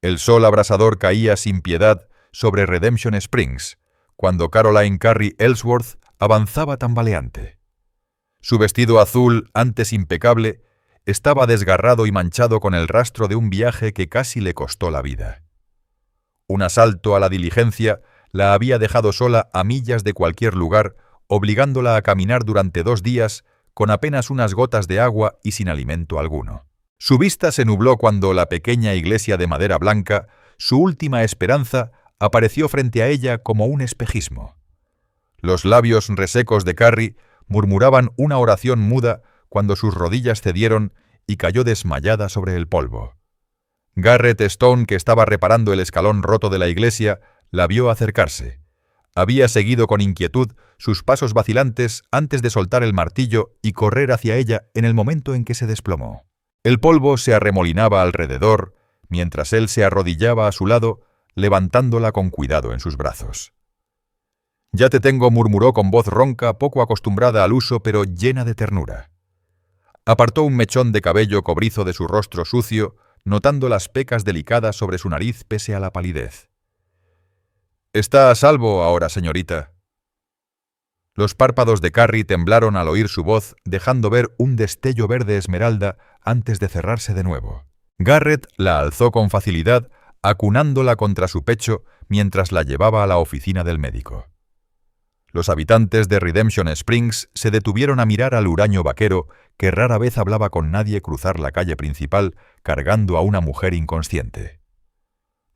El sol abrasador caía sin piedad sobre Redemption Springs, cuando Caroline Carey Ellsworth avanzaba tambaleante. Su vestido azul, antes impecable, estaba desgarrado y manchado con el rastro de un viaje que casi le costó la vida. Un asalto a la diligencia la había dejado sola a millas de cualquier lugar, obligándola a caminar durante 2 días con apenas unas gotas de agua y sin alimento alguno. Su vista se nubló cuando la pequeña iglesia de madera blanca, su última esperanza, apareció frente a ella como un espejismo. Los labios resecos de Carey murmuraban una oración muda cuando sus rodillas cedieron y cayó desmayada sobre el polvo. Garrett Stone, que estaba reparando el escalón roto de la iglesia, la vio acercarse. Había seguido con inquietud sus pasos vacilantes antes de soltar el martillo y correr hacia ella en el momento en que se desplomó. El polvo se arremolinaba alrededor, mientras él se arrodillaba a su lado, levantándola con cuidado en sus brazos. «Ya te tengo», murmuró con voz ronca, poco acostumbrada al uso, pero llena de ternura. Apartó un mechón de cabello cobrizo de su rostro sucio, notando las pecas delicadas sobre su nariz pese a la palidez. «Está a salvo ahora, señorita». Los párpados de Carey temblaron al oír su voz, dejando ver un destello verde esmeralda antes de cerrarse de nuevo. Garrett la alzó con facilidad, acunándola contra su pecho mientras la llevaba a la oficina del médico. Los habitantes de Redemption Springs se detuvieron a mirar al huraño vaquero que rara vez hablaba con nadie cruzar la calle principal cargando a una mujer inconsciente.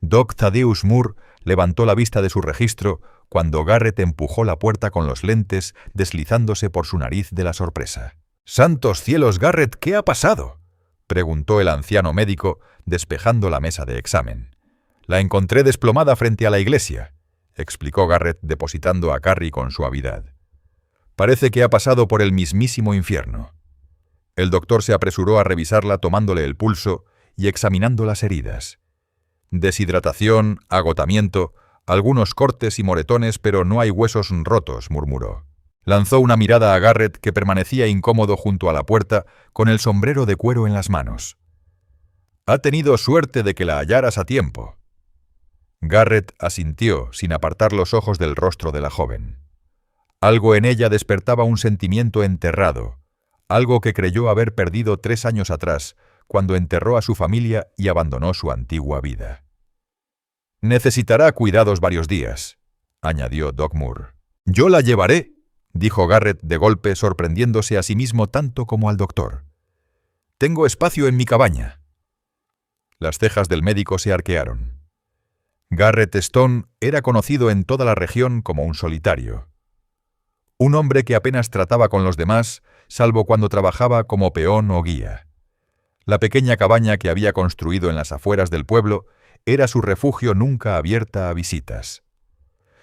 Doc Thaddeus Moore levantó la vista de su registro cuando Garrett empujó la puerta con los lentes, deslizándose por su nariz de la sorpresa. «¡Santos cielos, Garrett! ¿Qué ha pasado?», preguntó el anciano médico, despejando la mesa de examen. «La encontré desplomada frente a la iglesia», explicó Garrett, depositando a Carey con suavidad. «Parece que ha pasado por el mismísimo infierno». El doctor se apresuró a revisarla tomándole el pulso y examinando las heridas. «Deshidratación, agotamiento, algunos cortes y moretones, pero no hay huesos rotos», murmuró. Lanzó una mirada a Garrett, que permanecía incómodo junto a la puerta, con el sombrero de cuero en las manos. «Ha tenido suerte de que la hallaras a tiempo». Garrett asintió, sin apartar los ojos del rostro de la joven. Algo en ella despertaba un sentimiento enterrado, algo que creyó haber perdido 3 años atrás, cuando enterró a su familia y abandonó su antigua vida. «Necesitará cuidados varios días», añadió Doc Moore. «Yo la llevaré», dijo Garrett de golpe, sorprendiéndose a sí mismo tanto como al doctor. «Tengo espacio en mi cabaña». Las cejas del médico se arquearon. Garrett Stone era conocido en toda la región como un solitario. Un hombre que apenas trataba con los demás, salvo cuando trabajaba como peón o guía. La pequeña cabaña que había construido en las afueras del pueblo era su refugio nunca abierta a visitas.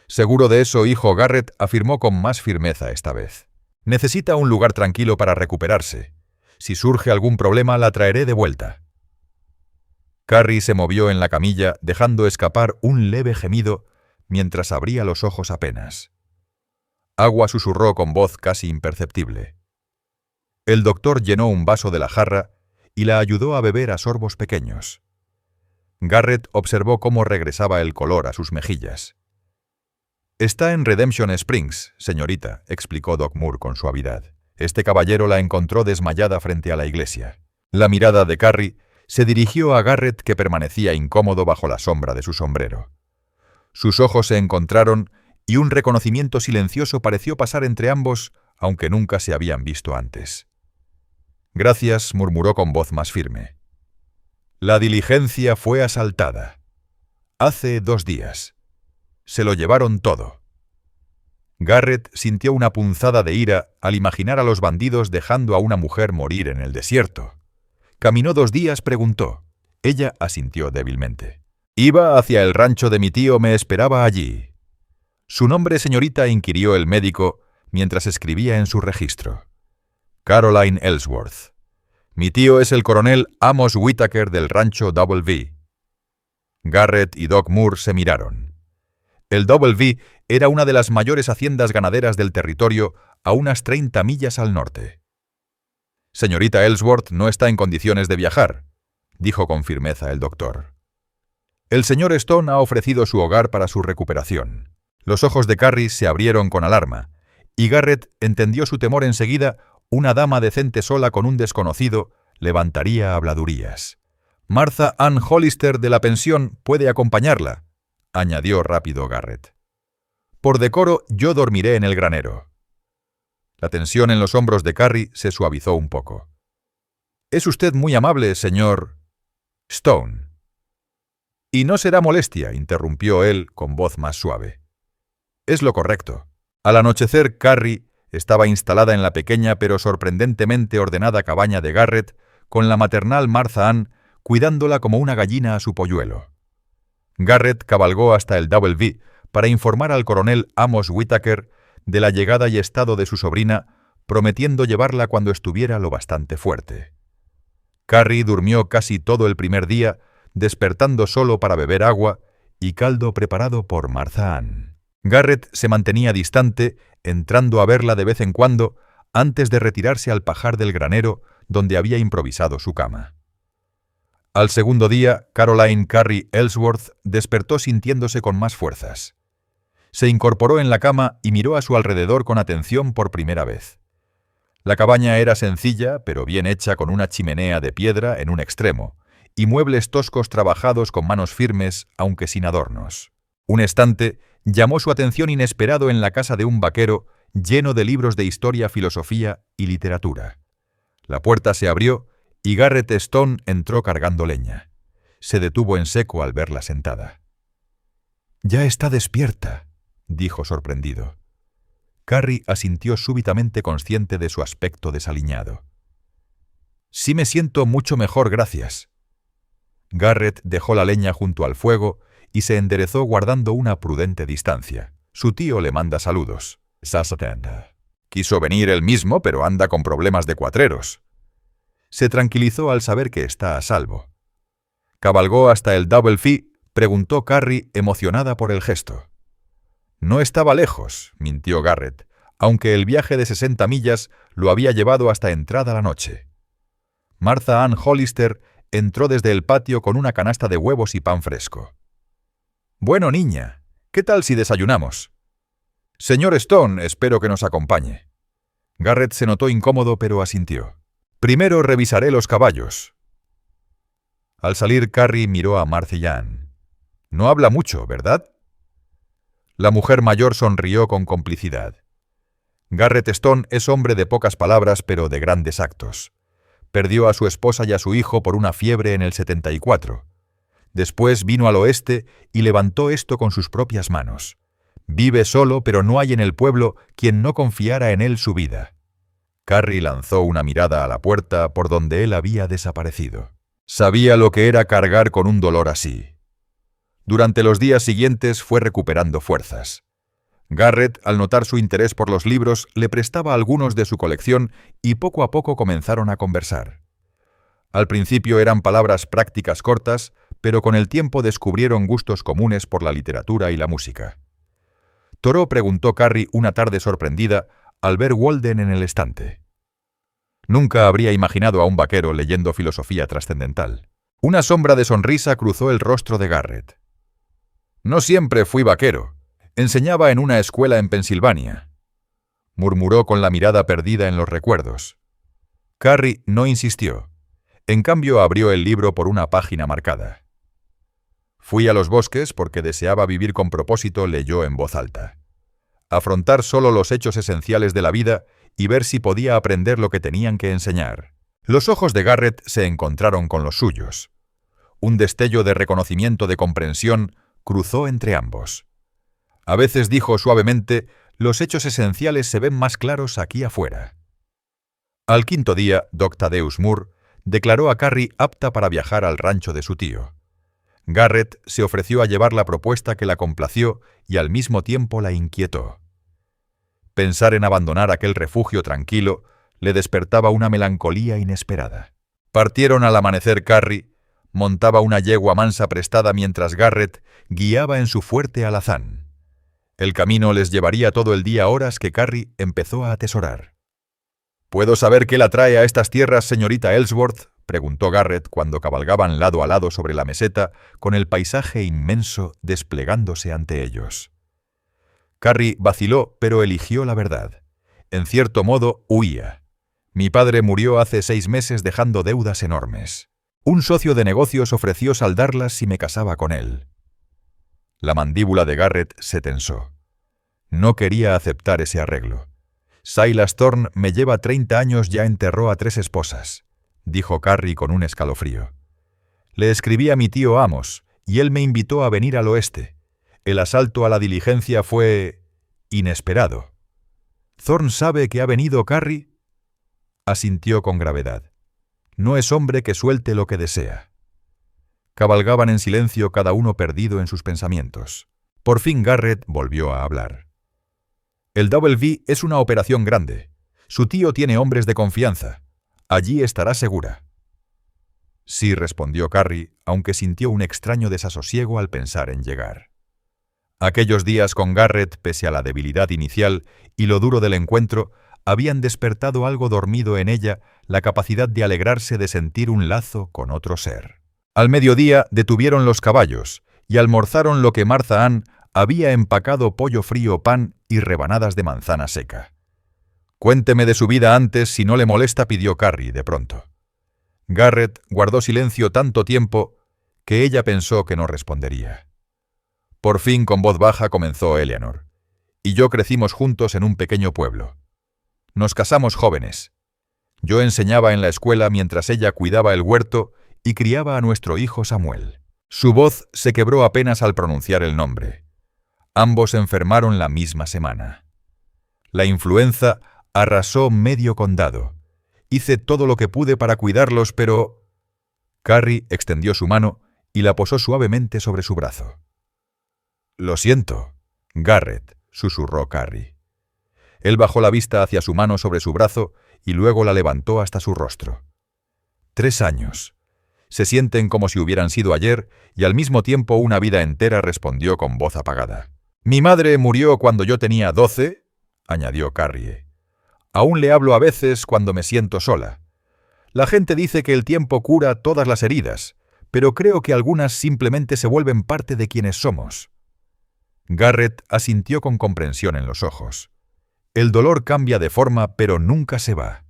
Seguro de eso, hijo, Garrett afirmó con más firmeza esta vez. «Necesita un lugar tranquilo para recuperarse. Si surge algún problema, la traeré de vuelta». Carey se movió en la camilla, dejando escapar un leve gemido mientras abría los ojos apenas. Agua susurró con voz casi imperceptible. El doctor llenó un vaso de la jarra y la ayudó a beber a sorbos pequeños. Garrett observó cómo regresaba el color a sus mejillas. «Está en Redemption Springs, señorita», explicó Doc Moore con suavidad. «Este caballero la encontró desmayada frente a la iglesia». La mirada de Carey se dirigió a Garrett, que permanecía incómodo bajo la sombra de su sombrero. Sus ojos se encontraron y un reconocimiento silencioso pareció pasar entre ambos, aunque nunca se habían visto antes. «Gracias», murmuró con voz más firme. «La diligencia fue asaltada. Hace 2 días. Se lo llevaron todo». Garrett sintió una punzada de ira al imaginar a los bandidos dejando a una mujer morir en el desierto. «¿Caminó 2 días?», preguntó. Ella asintió débilmente. «Iba hacia el rancho de mi tío, me esperaba allí». «¿Su nombre, señorita?», inquirió el médico mientras escribía en su registro. «Caroline Ellsworth. Mi tío es el coronel Amos Whitaker del rancho Double V». Garrett y Doc Moore se miraron. El Double V era una de las mayores haciendas ganaderas del territorio, a unas 30 millas al norte. «Señorita Ellsworth no está en condiciones de viajar», dijo con firmeza el doctor. El señor Stone ha ofrecido su hogar para su recuperación. Los ojos de Carrie se abrieron con alarma, y Garrett entendió su temor enseguida. Una dama decente sola con un desconocido levantaría habladurías. Martha Ann Hollister de la pensión puede acompañarla, añadió rápido Garrett. Por decoro, yo dormiré en el granero. La tensión en los hombros de Carrie se suavizó un poco. Es usted muy amable, señor Stone. Y no será molestia, interrumpió él con voz más suave. Es lo correcto. Al anochecer, Carrie estaba instalada en la pequeña pero sorprendentemente ordenada cabaña de Garrett, con la maternal Martha Ann cuidándola como una gallina a su polluelo. Garrett cabalgó hasta el Double V para informar al coronel Amos Whittaker de la llegada y estado de su sobrina, prometiendo llevarla cuando estuviera lo bastante fuerte. Carrie durmió casi todo el primer día, despertando solo para beber agua y caldo preparado por Martha Ann. Garrett se mantenía distante, entrando a verla de vez en cuando, antes de retirarse al pajar del granero donde había improvisado su cama. Al segundo día, Caroline Carrie Ellsworth despertó sintiéndose con más fuerzas. Se incorporó en la cama y miró a su alrededor con atención por primera vez. La cabaña era sencilla, pero bien hecha, con una chimenea de piedra en un extremo, y muebles toscos trabajados con manos firmes, aunque sin adornos. Un estante llamó su atención inesperado en la casa de un vaquero lleno de libros de historia, filosofía y literatura. La puerta se abrió y Garrett Stone entró cargando leña. Se detuvo en seco al verla sentada. «Ya está despierta», dijo sorprendido. Carrie asintió súbitamente, consciente de su aspecto desaliñado. «Sí me siento mucho mejor, gracias». Garrett dejó la leña junto al fuego y se enderezó guardando una prudente distancia. Su tío le manda saludos. Quiso venir él mismo, pero anda con problemas de cuatreros. Se tranquilizó al saber que está a salvo. Cabalgó hasta el Double Fee, preguntó Carrie, emocionada por el gesto. No estaba lejos, mintió Garrett, aunque el viaje de 60 millas lo había llevado hasta entrada la noche. Martha Ann Hollister entró desde el patio con una canasta de huevos y pan fresco. «Bueno, niña, ¿qué tal si desayunamos?» «Señor Stone, espero que nos acompañe». Garrett se notó incómodo, pero asintió. «Primero revisaré los caballos». Al salir, Carrie miró a Martha Ann. «No habla mucho, ¿verdad?» La mujer mayor sonrió con complicidad. Garrett Stone es hombre de pocas palabras, pero de grandes actos. Perdió a su esposa y a su hijo por una fiebre en el 74. Después vino al oeste y levantó esto con sus propias manos. Vive solo, pero no hay en el pueblo quien no confiara en él su vida. Carrie lanzó una mirada a la puerta por donde él había desaparecido. Sabía lo que era cargar con un dolor así. Durante los días siguientes fue recuperando fuerzas. Garrett, al notar su interés por los libros, le prestaba algunos de su colección y poco a poco comenzaron a conversar. Al principio eran palabras prácticas cortas, pero con el tiempo descubrieron gustos comunes por la literatura y la música. Thoreau, preguntó Carrie una tarde sorprendida al ver Walden en el estante. Nunca habría imaginado a un vaquero leyendo filosofía trascendental. Una sombra de sonrisa cruzó el rostro de Garrett. «No siempre fui vaquero. Enseñaba en una escuela en Pensilvania», murmuró con la mirada perdida en los recuerdos. Carrie no insistió. En cambio, abrió el libro por una página marcada. «Fui a los bosques porque deseaba vivir con propósito», leyó en voz alta. «Afrontar solo los hechos esenciales de la vida y ver si podía aprender lo que tenían que enseñar». Los ojos de Garrett se encontraron con los suyos. Un destello de reconocimiento, de comprensión, cruzó entre ambos. A veces, dijo suavemente, los hechos esenciales se ven más claros aquí afuera. Al quinto día, Doc Thaddeus Moore declaró a Carrie apta para viajar al rancho de su tío. Garrett se ofreció a llevar la propuesta, que la complació y al mismo tiempo la inquietó. Pensar en abandonar aquel refugio tranquilo le despertaba una melancolía inesperada. Partieron al amanecer. Carrie montaba una yegua mansa prestada mientras Garrett guiaba en su fuerte alazán. El camino les llevaría todo el día, horas que Carrie empezó a atesorar. «¿Puedo saber qué la trae a estas tierras, señorita Ellsworth?», preguntó Garrett cuando cabalgaban lado a lado sobre la meseta, con el paisaje inmenso desplegándose ante ellos. Carrie vaciló, pero eligió la verdad. En cierto modo, huía. Mi padre murió hace 6 meses dejando deudas enormes. Un socio de negocios ofreció saldarlas si me casaba con él. La mandíbula de Garrett se tensó. No quería aceptar ese arreglo. Silas Thorne me lleva 30 años, ya enterró a 3 esposas, dijo Carrie con un escalofrío. Le escribí a mi tío Amos, y él me invitó a venir al oeste. El asalto a la diligencia fue inesperado. ¿Thorne sabe que ha venido Carrie? Asintió con gravedad. No es hombre que suelte lo que desea. Cabalgaban en silencio, cada uno perdido en sus pensamientos. Por fin Garrett volvió a hablar. El Double V es una operación grande. Su tío tiene hombres de confianza. Allí estará segura. Sí, respondió Carrie, aunque sintió un extraño desasosiego al pensar en llegar. Aquellos días con Garrett, pese a la debilidad inicial y lo duro del encuentro, habían despertado algo dormido en ella, la capacidad de alegrarse de sentir un lazo con otro ser. Al mediodía detuvieron los caballos y almorzaron lo que Martha Ann había empacado: pollo frío, pan y rebanadas de manzana seca. «Cuénteme de su vida antes, si no le molesta», pidió Carrie de pronto. Garrett guardó silencio tanto tiempo que ella pensó que no respondería. Por fin, con voz baja, comenzó Eleanor. «Y yo crecimos juntos en un pequeño pueblo. Nos casamos jóvenes. Yo enseñaba en la escuela mientras ella cuidaba el huerto y criaba a nuestro hijo Samuel». Su voz se quebró apenas al pronunciar el nombre. Ambos enfermaron la misma semana. La influenza arrasó medio condado. Hice todo lo que pude para cuidarlos, pero... Carrie extendió su mano y la posó suavemente sobre su brazo. «Lo siento, Garrett», susurró Carrie. Él bajó la vista hacia su mano sobre su brazo y luego la levantó hasta su rostro. 3 años. Se sienten como si hubieran sido ayer y al mismo tiempo una vida entera, respondió con voz apagada. «Mi madre murió cuando yo tenía 12», añadió Carrie. «Aún le hablo a veces cuando me siento sola. La gente dice que el tiempo cura todas las heridas, pero creo que algunas simplemente se vuelven parte de quienes somos». Garrett asintió con comprensión en los ojos. El dolor cambia de forma, pero nunca se va.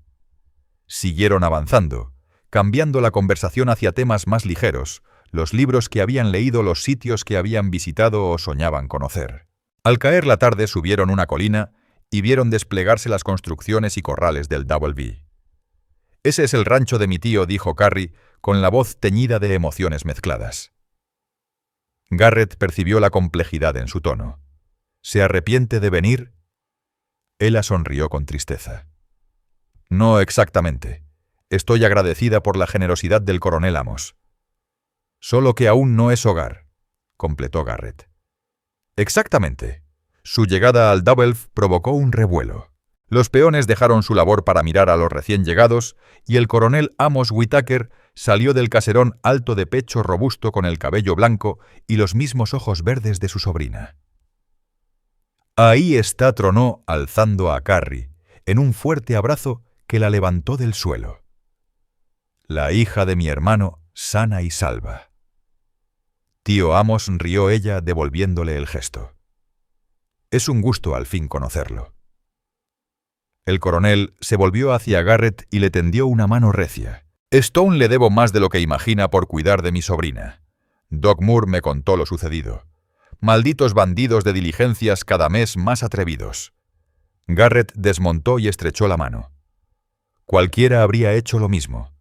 Siguieron avanzando, cambiando la conversación hacia temas más ligeros, los libros que habían leído, los sitios que habían visitado o soñaban conocer. Al caer la tarde subieron una colina y vieron desplegarse las construcciones y corrales del Double V. «Ese es el rancho de mi tío», dijo Carrie, con la voz teñida de emociones mezcladas. Garrett percibió la complejidad en su tono. «¿Se arrepiente de venir?» Ella sonrió con tristeza. «No exactamente. Estoy agradecida por la generosidad del coronel Amos. Solo que aún no es hogar», completó Garrett. «Exactamente». Su llegada al Double V provocó un revuelo. Los peones dejaron su labor para mirar a los recién llegados y el coronel Amos Whitaker salió del caserón alto, de pecho robusto, con el cabello blanco y los mismos ojos verdes de su sobrina. «Ahí está», tronó, alzando a Carrie, en un fuerte abrazo que la levantó del suelo. «La hija de mi hermano, sana y salva». «Tío Amos», rió ella, devolviéndole el gesto. «Es un gusto al fin conocerlo». El coronel se volvió hacia Garrett y le tendió una mano recia. «Stone le debo más de lo que imagina por cuidar de mi sobrina. Doc Moore me contó lo sucedido. Malditos bandidos de diligencias, cada mes más atrevidos». Garrett desmontó y estrechó la mano. «Cualquiera habría hecho lo mismo.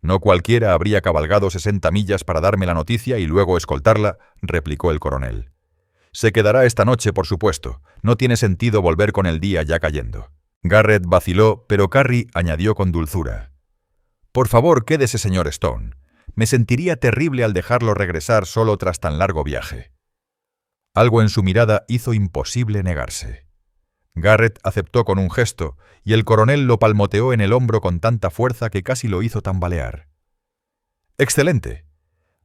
No cualquiera habría cabalgado 60 millas para darme la noticia y luego escoltarla», replicó el coronel. «Se quedará esta noche, por supuesto. No tiene sentido volver con el día ya cayendo». Garrett vaciló, pero Carrie añadió con dulzura. «Por favor, quédese, señor Stone. Me sentiría terrible al dejarlo regresar solo tras tan largo viaje». Algo en su mirada hizo imposible negarse. Garrett aceptó con un gesto, y el coronel lo palmoteó en el hombro con tanta fuerza que casi lo hizo tambalear. «Excelente.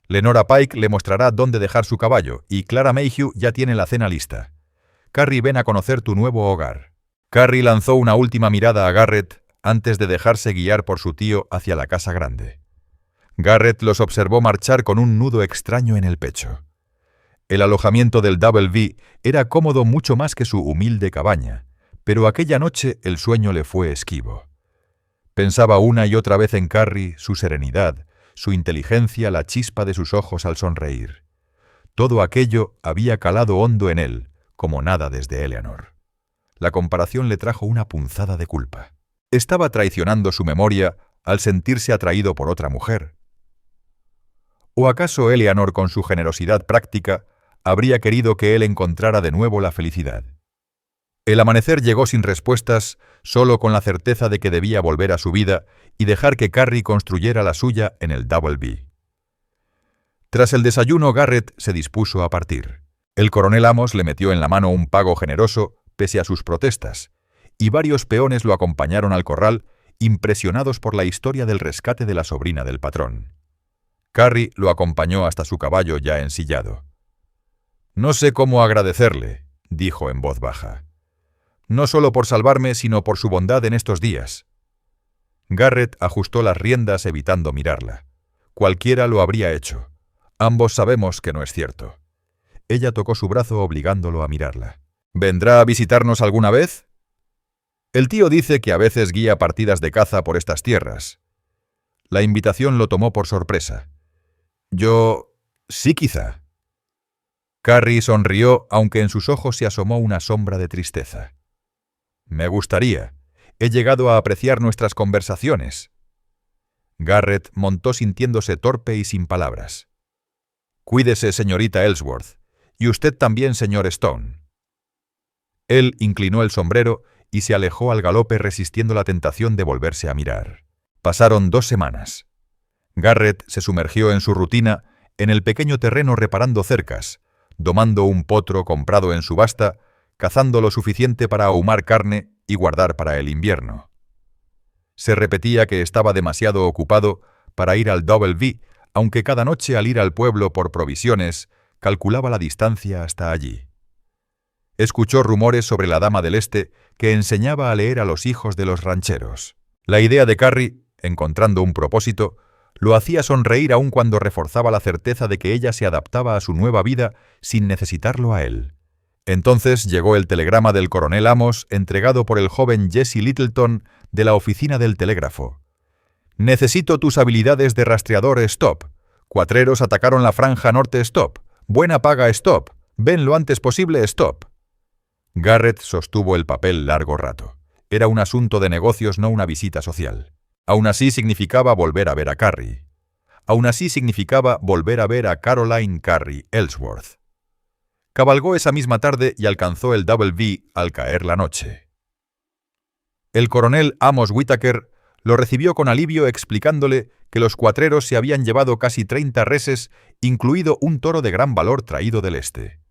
Lenora Pike le mostrará dónde dejar su caballo, y Clara Mayhew ya tiene la cena lista. Carrie, ven a conocer tu nuevo hogar». Carrie lanzó una última mirada a Garrett antes de dejarse guiar por su tío hacia la casa grande. Garrett los observó marchar con un nudo extraño en el pecho. El alojamiento del Double V era cómodo mucho más que su humilde cabaña, pero aquella noche el sueño le fue esquivo. Pensaba una y otra vez en Carrie, su serenidad, su inteligencia, la chispa de sus ojos al sonreír. Todo aquello había calado hondo en él, como nada desde Eleanor. La comparación le trajo una punzada de culpa. Estaba traicionando su memoria al sentirse atraído por otra mujer. ¿O acaso Eleanor, con su generosidad práctica, habría querido que él encontrara de nuevo la felicidad? El amanecer llegó sin respuestas, solo con la certeza de que debía volver a su vida y dejar que Carrie construyera la suya en el Double V. Tras el desayuno, Garrett se dispuso a partir. El coronel Amos le metió en la mano un pago generoso, pese a sus protestas, y varios peones lo acompañaron al corral, impresionados por la historia del rescate de la sobrina del patrón. Carrie lo acompañó hasta su caballo ya ensillado. «No sé cómo agradecerle», dijo en voz baja. «No solo por salvarme, sino por su bondad en estos días». Garrett ajustó las riendas evitando mirarla. Cualquiera lo habría hecho. Ambos sabemos que no es cierto. Ella tocó su brazo obligándolo a mirarla. «¿Vendrá a visitarnos alguna vez?» «El tío dice que a veces guía partidas de caza por estas tierras». La invitación lo tomó por sorpresa. «Yo... sí, quizá». Carrie sonrió, aunque en sus ojos se asomó una sombra de tristeza. «Me gustaría. He llegado a apreciar nuestras conversaciones». Garrett montó sintiéndose torpe y sin palabras. «Cuídese, señorita Ellsworth. Y usted también, señor Stone». Él inclinó el sombrero y se alejó al galope resistiendo la tentación de volverse a mirar. Pasaron 2 semanas. Garrett se sumergió en su rutina en el pequeño terreno reparando cercas, domando un potro comprado en subasta, cazando lo suficiente para ahumar carne y guardar para el invierno. Se repetía que estaba demasiado ocupado para ir al Double V, aunque cada noche al ir al pueblo por provisiones, calculaba la distancia hasta allí. Escuchó rumores sobre la Dama del Este que enseñaba a leer a los hijos de los rancheros. La idea de Carrie, encontrando un propósito, lo hacía sonreír aun cuando reforzaba la certeza de que ella se adaptaba a su nueva vida sin necesitarlo a él. Entonces llegó el telegrama del coronel Amos entregado por el joven Jesse Littleton de la oficina del telégrafo. «Necesito tus habilidades de rastreador, Stop. Cuatreros atacaron la franja norte, Stop. Buena paga, Stop. Ven lo antes posible, Stop». Garrett sostuvo el papel largo rato. Era un asunto de negocios, no una visita social. Aún así significaba volver a ver a Carrie. Aún así significaba volver a ver a Caroline Carrie Ellsworth. Cabalgó esa misma tarde y alcanzó el Double V al caer la noche. El coronel Amos Whitaker lo recibió con alivio explicándole que los cuatreros se habían llevado casi 30 reses, incluido un toro de gran valor traído del este.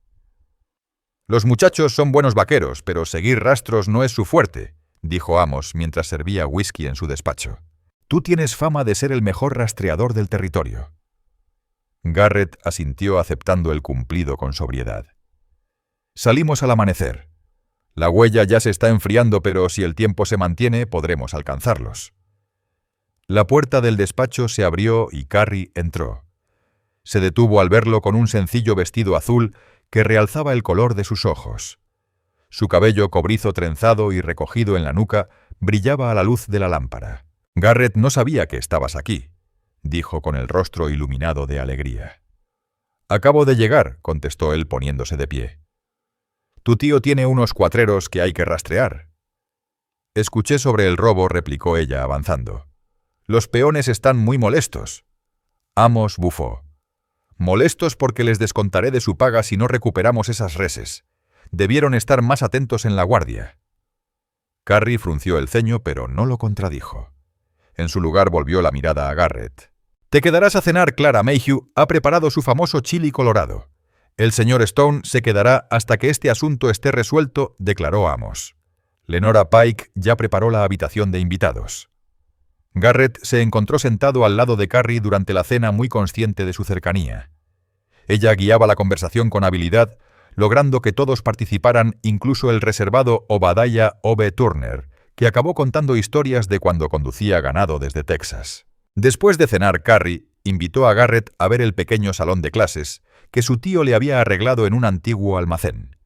«Los muchachos son buenos vaqueros, pero seguir rastros no es su fuerte», dijo Amos mientras servía whisky en su despacho. «Tú tienes fama de ser el mejor rastreador del territorio». Garrett asintió aceptando el cumplido con sobriedad. «Salimos al amanecer. La huella ya se está enfriando, pero si el tiempo se mantiene, podremos alcanzarlos». La puerta del despacho se abrió y Carrie entró. Se detuvo al verlo con un sencillo vestido azul que realzaba el color de sus ojos. Su cabello cobrizo trenzado y recogido en la nuca brillaba a la luz de la lámpara. «Garrett no sabía que estabas aquí», dijo con el rostro iluminado de alegría. «Acabo de llegar», contestó él poniéndose de pie. «Tu tío tiene unos cuatreros que hay que rastrear». «Escuché sobre el robo», replicó ella avanzando. «Los peones están muy molestos». Amos bufó. «Molestos porque les descontaré de su paga si no recuperamos esas reses. Debieron estar más atentos en la guardia». Carrie frunció el ceño, pero no lo contradijo. En su lugar volvió la mirada a Garrett. «Te quedarás a cenar, Clara Mayhew ha preparado su famoso chili colorado. El señor Stone se quedará hasta que este asunto esté resuelto», declaró Amos. Lenora Pike ya preparó la habitación de invitados. Garrett se encontró sentado al lado de Carrie durante la cena muy consciente de su cercanía. Ella guiaba la conversación con habilidad, logrando que todos participaran, incluso el reservado Obadiah O.B. Turner, que acabó contando historias de cuando conducía ganado desde Texas. Después de cenar, Carrie, invitó a Garrett a ver el pequeño salón de clases que su tío le había arreglado en un antiguo almacén.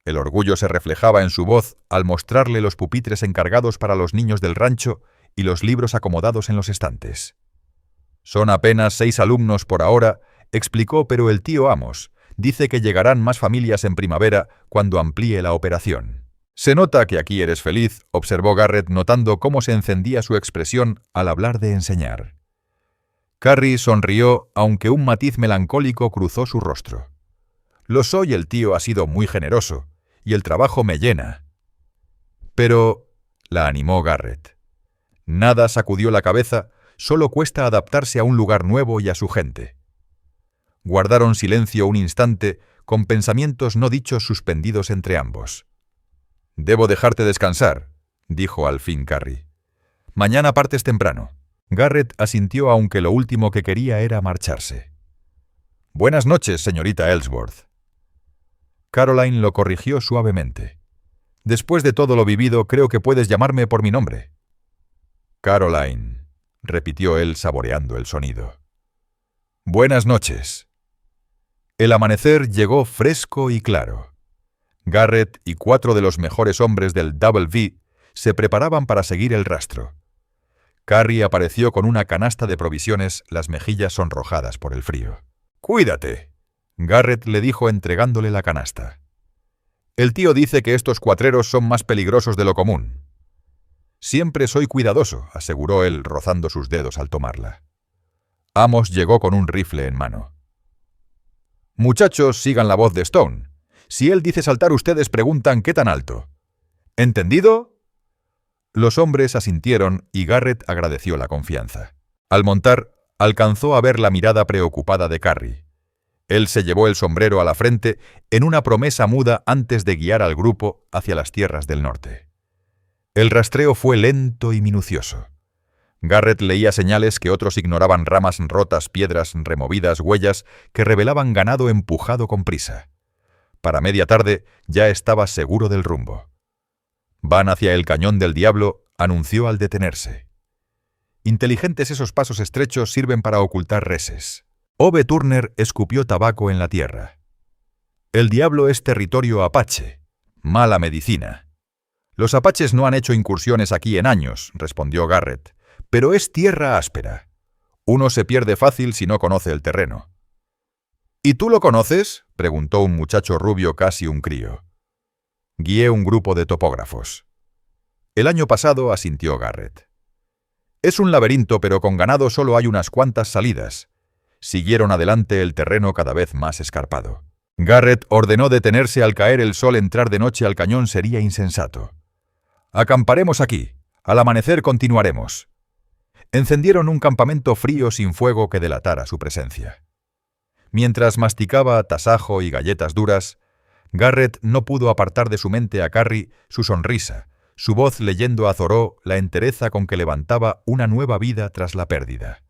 El orgullo se reflejaba en su voz al mostrarle los pupitres encargados para los niños del rancho y los libros acomodados en los estantes. «Son apenas 6 alumnos por ahora», explicó, «pero el tío Amos dice que llegarán más familias en primavera cuando amplíe la operación». «Se nota que aquí eres feliz», observó Garrett, notando cómo se encendía su expresión al hablar de enseñar. Carrie sonrió, aunque un matiz melancólico cruzó su rostro. «Lo soy, el tío ha sido muy generoso, y el trabajo me llena». «Pero», la animó Garrett. «Nada sacudió la cabeza, solo cuesta adaptarse a un lugar nuevo y a su gente». Guardaron silencio un instante, con pensamientos no dichos suspendidos entre ambos. «Debo dejarte descansar», dijo al fin Carrie. «Mañana partes temprano». Garrett asintió, aunque lo último que quería era marcharse. «Buenas noches, señorita Ellsworth». Caroline lo corrigió suavemente. «Después de todo lo vivido, creo que puedes llamarme por mi nombre». «Caroline», repitió él saboreando el sonido. «Buenas noches». El amanecer llegó fresco y claro. Garrett y 4 de los mejores hombres del Double V se preparaban para seguir el rastro. Carrie apareció con una canasta de provisiones, las mejillas sonrojadas por el frío. «Cuídate», Garrett le dijo entregándole la canasta. «El tío dice que estos cuatreros son más peligrosos de lo común». «Siempre soy cuidadoso», aseguró él, rozando sus dedos al tomarla. Amos llegó con un rifle en mano. «Muchachos, sigan la voz de Stone. Si él dice saltar, ustedes preguntan qué tan alto. ¿Entendido?» Los hombres asintieron y Garrett agradeció la confianza. Al montar, alcanzó a ver la mirada preocupada de Carrie. Él se llevó el sombrero a la frente en una promesa muda antes de guiar al grupo hacia las tierras del norte. El rastreo fue lento y minucioso. Garrett leía señales que otros ignoraban: ramas rotas, piedras removidas, huellas que revelaban ganado empujado con prisa. Para media tarde ya estaba seguro del rumbo. «Van hacia el Cañón del Diablo», anunció al detenerse. Inteligentes esos pasos estrechos, sirven para ocultar reses. Ove Turner escupió tabaco en la tierra. «El Diablo es territorio apache. Mala medicina». «Los apaches no han hecho incursiones aquí en años», respondió Garrett, «pero es tierra áspera. Uno se pierde fácil si no conoce el terreno». «¿Y tú lo conoces?», preguntó un muchacho rubio, casi un crío. «Guié un grupo de topógrafos». «El año pasado», asintió Garrett. «Es un laberinto, pero con ganado solo hay unas cuantas salidas». Siguieron adelante, el terreno cada vez más escarpado. Garrett ordenó detenerse al caer el sol. Entrar de noche al cañón sería insensato. «Acamparemos aquí. Al amanecer continuaremos». Encendieron un campamento frío sin fuego que delatara su presencia. Mientras masticaba tasajo y galletas duras, Garrett no pudo apartar de su mente a Carrie su sonrisa, su voz leyendo a Thoreau la entereza con que levantaba una nueva vida tras la pérdida.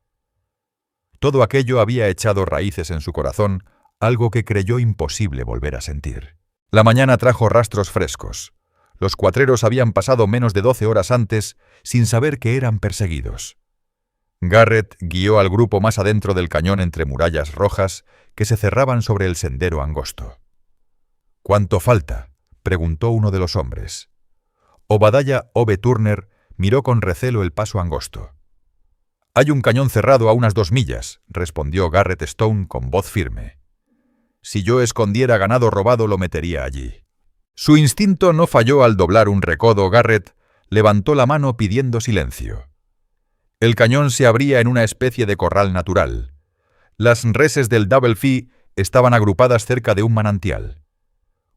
Todo aquello había echado raíces en su corazón, algo que creyó imposible volver a sentir. La mañana trajo rastros frescos. Los cuatreros habían pasado menos de 12 horas antes sin saber que eran perseguidos. Garrett guió al grupo más adentro del cañón entre murallas rojas que se cerraban sobre el sendero angosto. «¿Cuánto falta?», preguntó uno de los hombres. Obadiah Ove Turner miró con recelo el paso angosto. «Hay un cañón cerrado a unas 2 millas», respondió Garrett Stone con voz firme. «Si yo escondiera ganado robado, lo metería allí». Su instinto no falló al doblar un recodo. Garrett levantó la mano pidiendo silencio. El cañón se abría en una especie de corral natural. Las reses del Double Fee estaban agrupadas cerca de un manantial.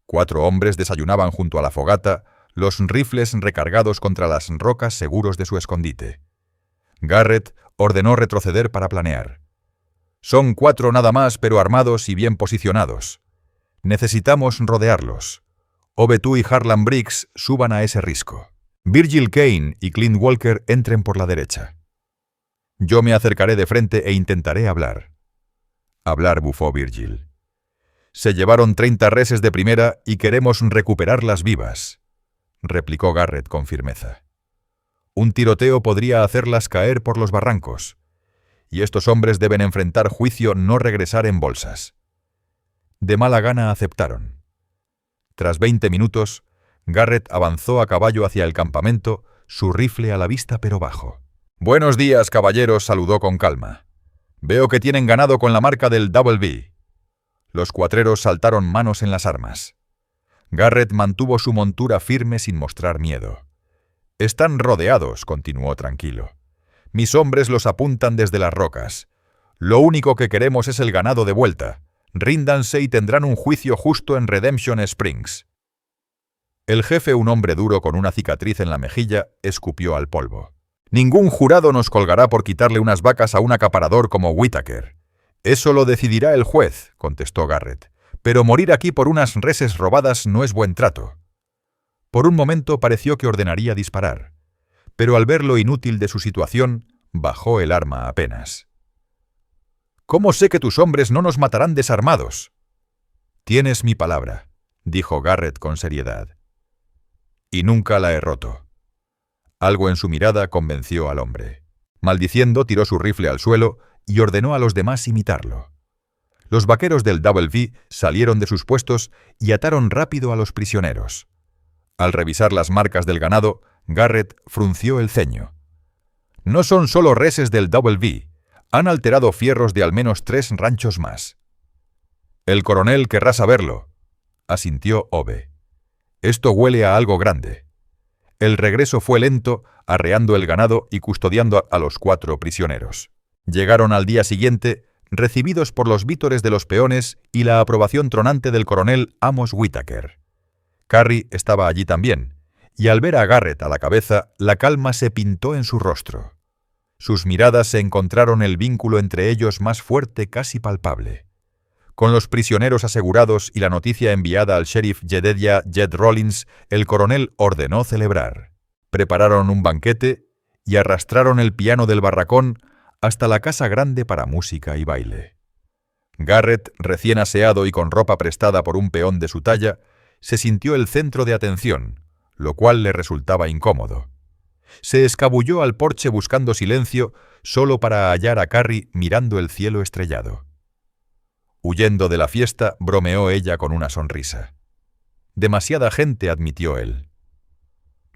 4 hombres desayunaban junto a la fogata, los rifles recargados contra las rocas, seguros de su escondite. Garrett ordenó retroceder para planear. «Son 4 nada más, pero armados y bien posicionados. Necesitamos rodearlos. Ovetu y Harlan Briggs suban a ese risco. Virgil Kane y Clint Walker entren por la derecha. Yo me acercaré de frente e intentaré hablar». «Hablar», bufó Virgil. «Se llevaron 30 reses de primera y queremos recuperarlas vivas», replicó Garrett con firmeza. «Un tiroteo podría hacerlas caer por los barrancos. y estos hombres deben enfrentar juicio no regresar en bolsas. De mala gana aceptaron. Tras 20 minutos, Garrett avanzó a caballo hacia el campamento, su rifle a la vista pero bajo. «Buenos días, caballeros», saludó con calma. «Veo que tienen ganado con la marca del Double B». Los cuatreros saltaron manos en las armas. Garrett mantuvo su montura firme sin mostrar miedo. «Están rodeados», continuó tranquilo. «Mis hombres los apuntan desde las rocas. Lo único que queremos es el ganado de vuelta. Ríndanse y tendrán un juicio justo en Redemption Springs». El jefe, un hombre duro con una cicatriz en la mejilla, escupió al polvo. «Ningún jurado nos colgará por quitarle unas vacas a un acaparador como Whittaker. Eso lo decidirá el juez», contestó Garrett. «Pero morir aquí por unas reses robadas no es buen trato». Por un momento pareció que ordenaría disparar, pero al ver lo inútil de su situación, bajó el arma apenas. «¿Cómo sé que tus hombres no nos matarán desarmados?» «Tienes mi palabra», dijo Garrett con seriedad. «Y nunca la he roto». Algo en su mirada convenció al hombre. Maldiciendo, tiró su rifle al suelo y ordenó a los demás imitarlo. Los vaqueros del Double V salieron de sus puestos y ataron rápido a los prisioneros. Al revisar las marcas del ganado, Garrett frunció el ceño. «No son solo reses del Double V, han alterado fierros de al menos 3 ranchos más». «El coronel querrá saberlo», asintió Ove. «Esto huele a algo grande». El regreso fue lento, arreando el ganado y custodiando a los 4 prisioneros. Llegaron al día siguiente, recibidos por los vítores de los peones y la aprobación tronante del coronel Amos Whittaker. Carrie estaba allí también, y al ver a Garrett a la cabeza, la calma se pintó en su rostro. Sus miradas se encontraron, el vínculo entre ellos más fuerte, casi palpable. Con los prisioneros asegurados y la noticia enviada al sheriff Jedediah Jed Rollins, el coronel ordenó celebrar. Prepararon un banquete y arrastraron el piano del barracón hasta la casa grande para música y baile. Garrett, recién aseado y con ropa prestada por un peón de su talla, se sintió el centro de atención, lo cual le resultaba incómodo. Se escabulló al porche buscando silencio, solo para hallar a Carrie mirando el cielo estrellado. Huyendo de la fiesta, bromeó ella con una sonrisa. «Demasiada gente», admitió él.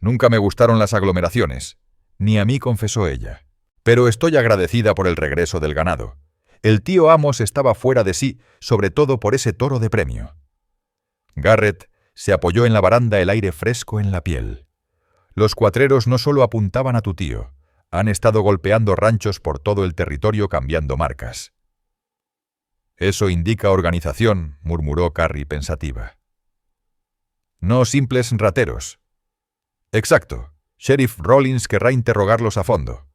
«Nunca me gustaron las aglomeraciones, ni a mí», confesó ella. «Pero estoy agradecida por el regreso del ganado. El tío Amos estaba fuera de sí, sobre todo por ese toro de premio». Garrett se apoyó en la baranda, el aire fresco en la piel. «Los cuatreros no solo apuntaban a tu tío, han estado golpeando ranchos por todo el territorio cambiando marcas». «Eso indica organización», murmuró Carrie pensativa. «No simples rateros». «Exacto. Sheriff Rollins querrá interrogarlos a fondo.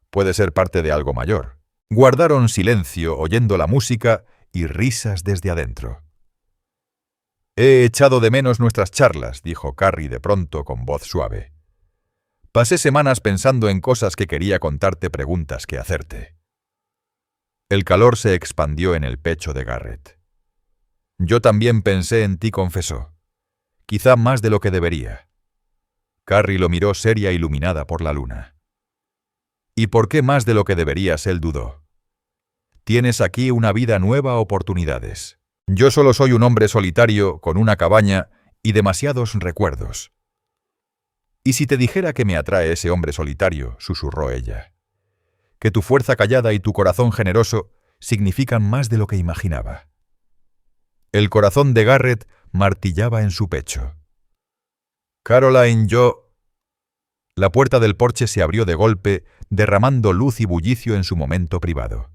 Puede ser parte de algo mayor». Guardaron silencio oyendo la música y risas desde adentro. «He echado de menos nuestras charlas», dijo Carrie de pronto con voz suave. «Pasé semanas pensando en cosas que quería contarte, preguntas que hacerte». El calor se expandió en el pecho de Garrett. «Yo también pensé en ti», confesó. «Quizá más de lo que debería». Carrie lo miró seria, iluminada por la luna. «¿Y por qué más de lo que deberías?», él dudó. «Tienes aquí una vida nueva, oportunidades. Yo solo soy un hombre solitario, con una cabaña y demasiados recuerdos». «¿Y si te dijera que me atrae ese hombre solitario?», susurró ella. «Que tu fuerza callada y tu corazón generoso significan más de lo que imaginaba». El corazón de Garrett martillaba en su pecho. «Caroline, yo...» La puerta del porche se abrió de golpe, derramando luz y bullicio en su momento privado.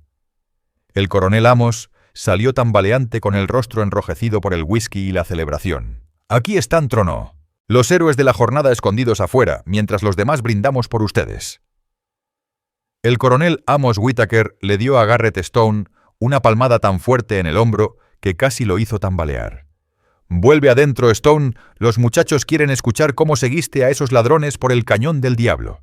El coronel Amos salió tambaleante con el rostro enrojecido por el whisky y la celebración. «Aquí están», tronó. «Los héroes de la jornada escondidos afuera, mientras los demás brindamos por ustedes». El coronel Amos Whittaker le dio a Garrett Stone una palmada tan fuerte en el hombro que casi lo hizo tambalear. «Vuelve adentro, Stone. Los muchachos quieren escuchar cómo seguiste a esos ladrones por el cañón del diablo».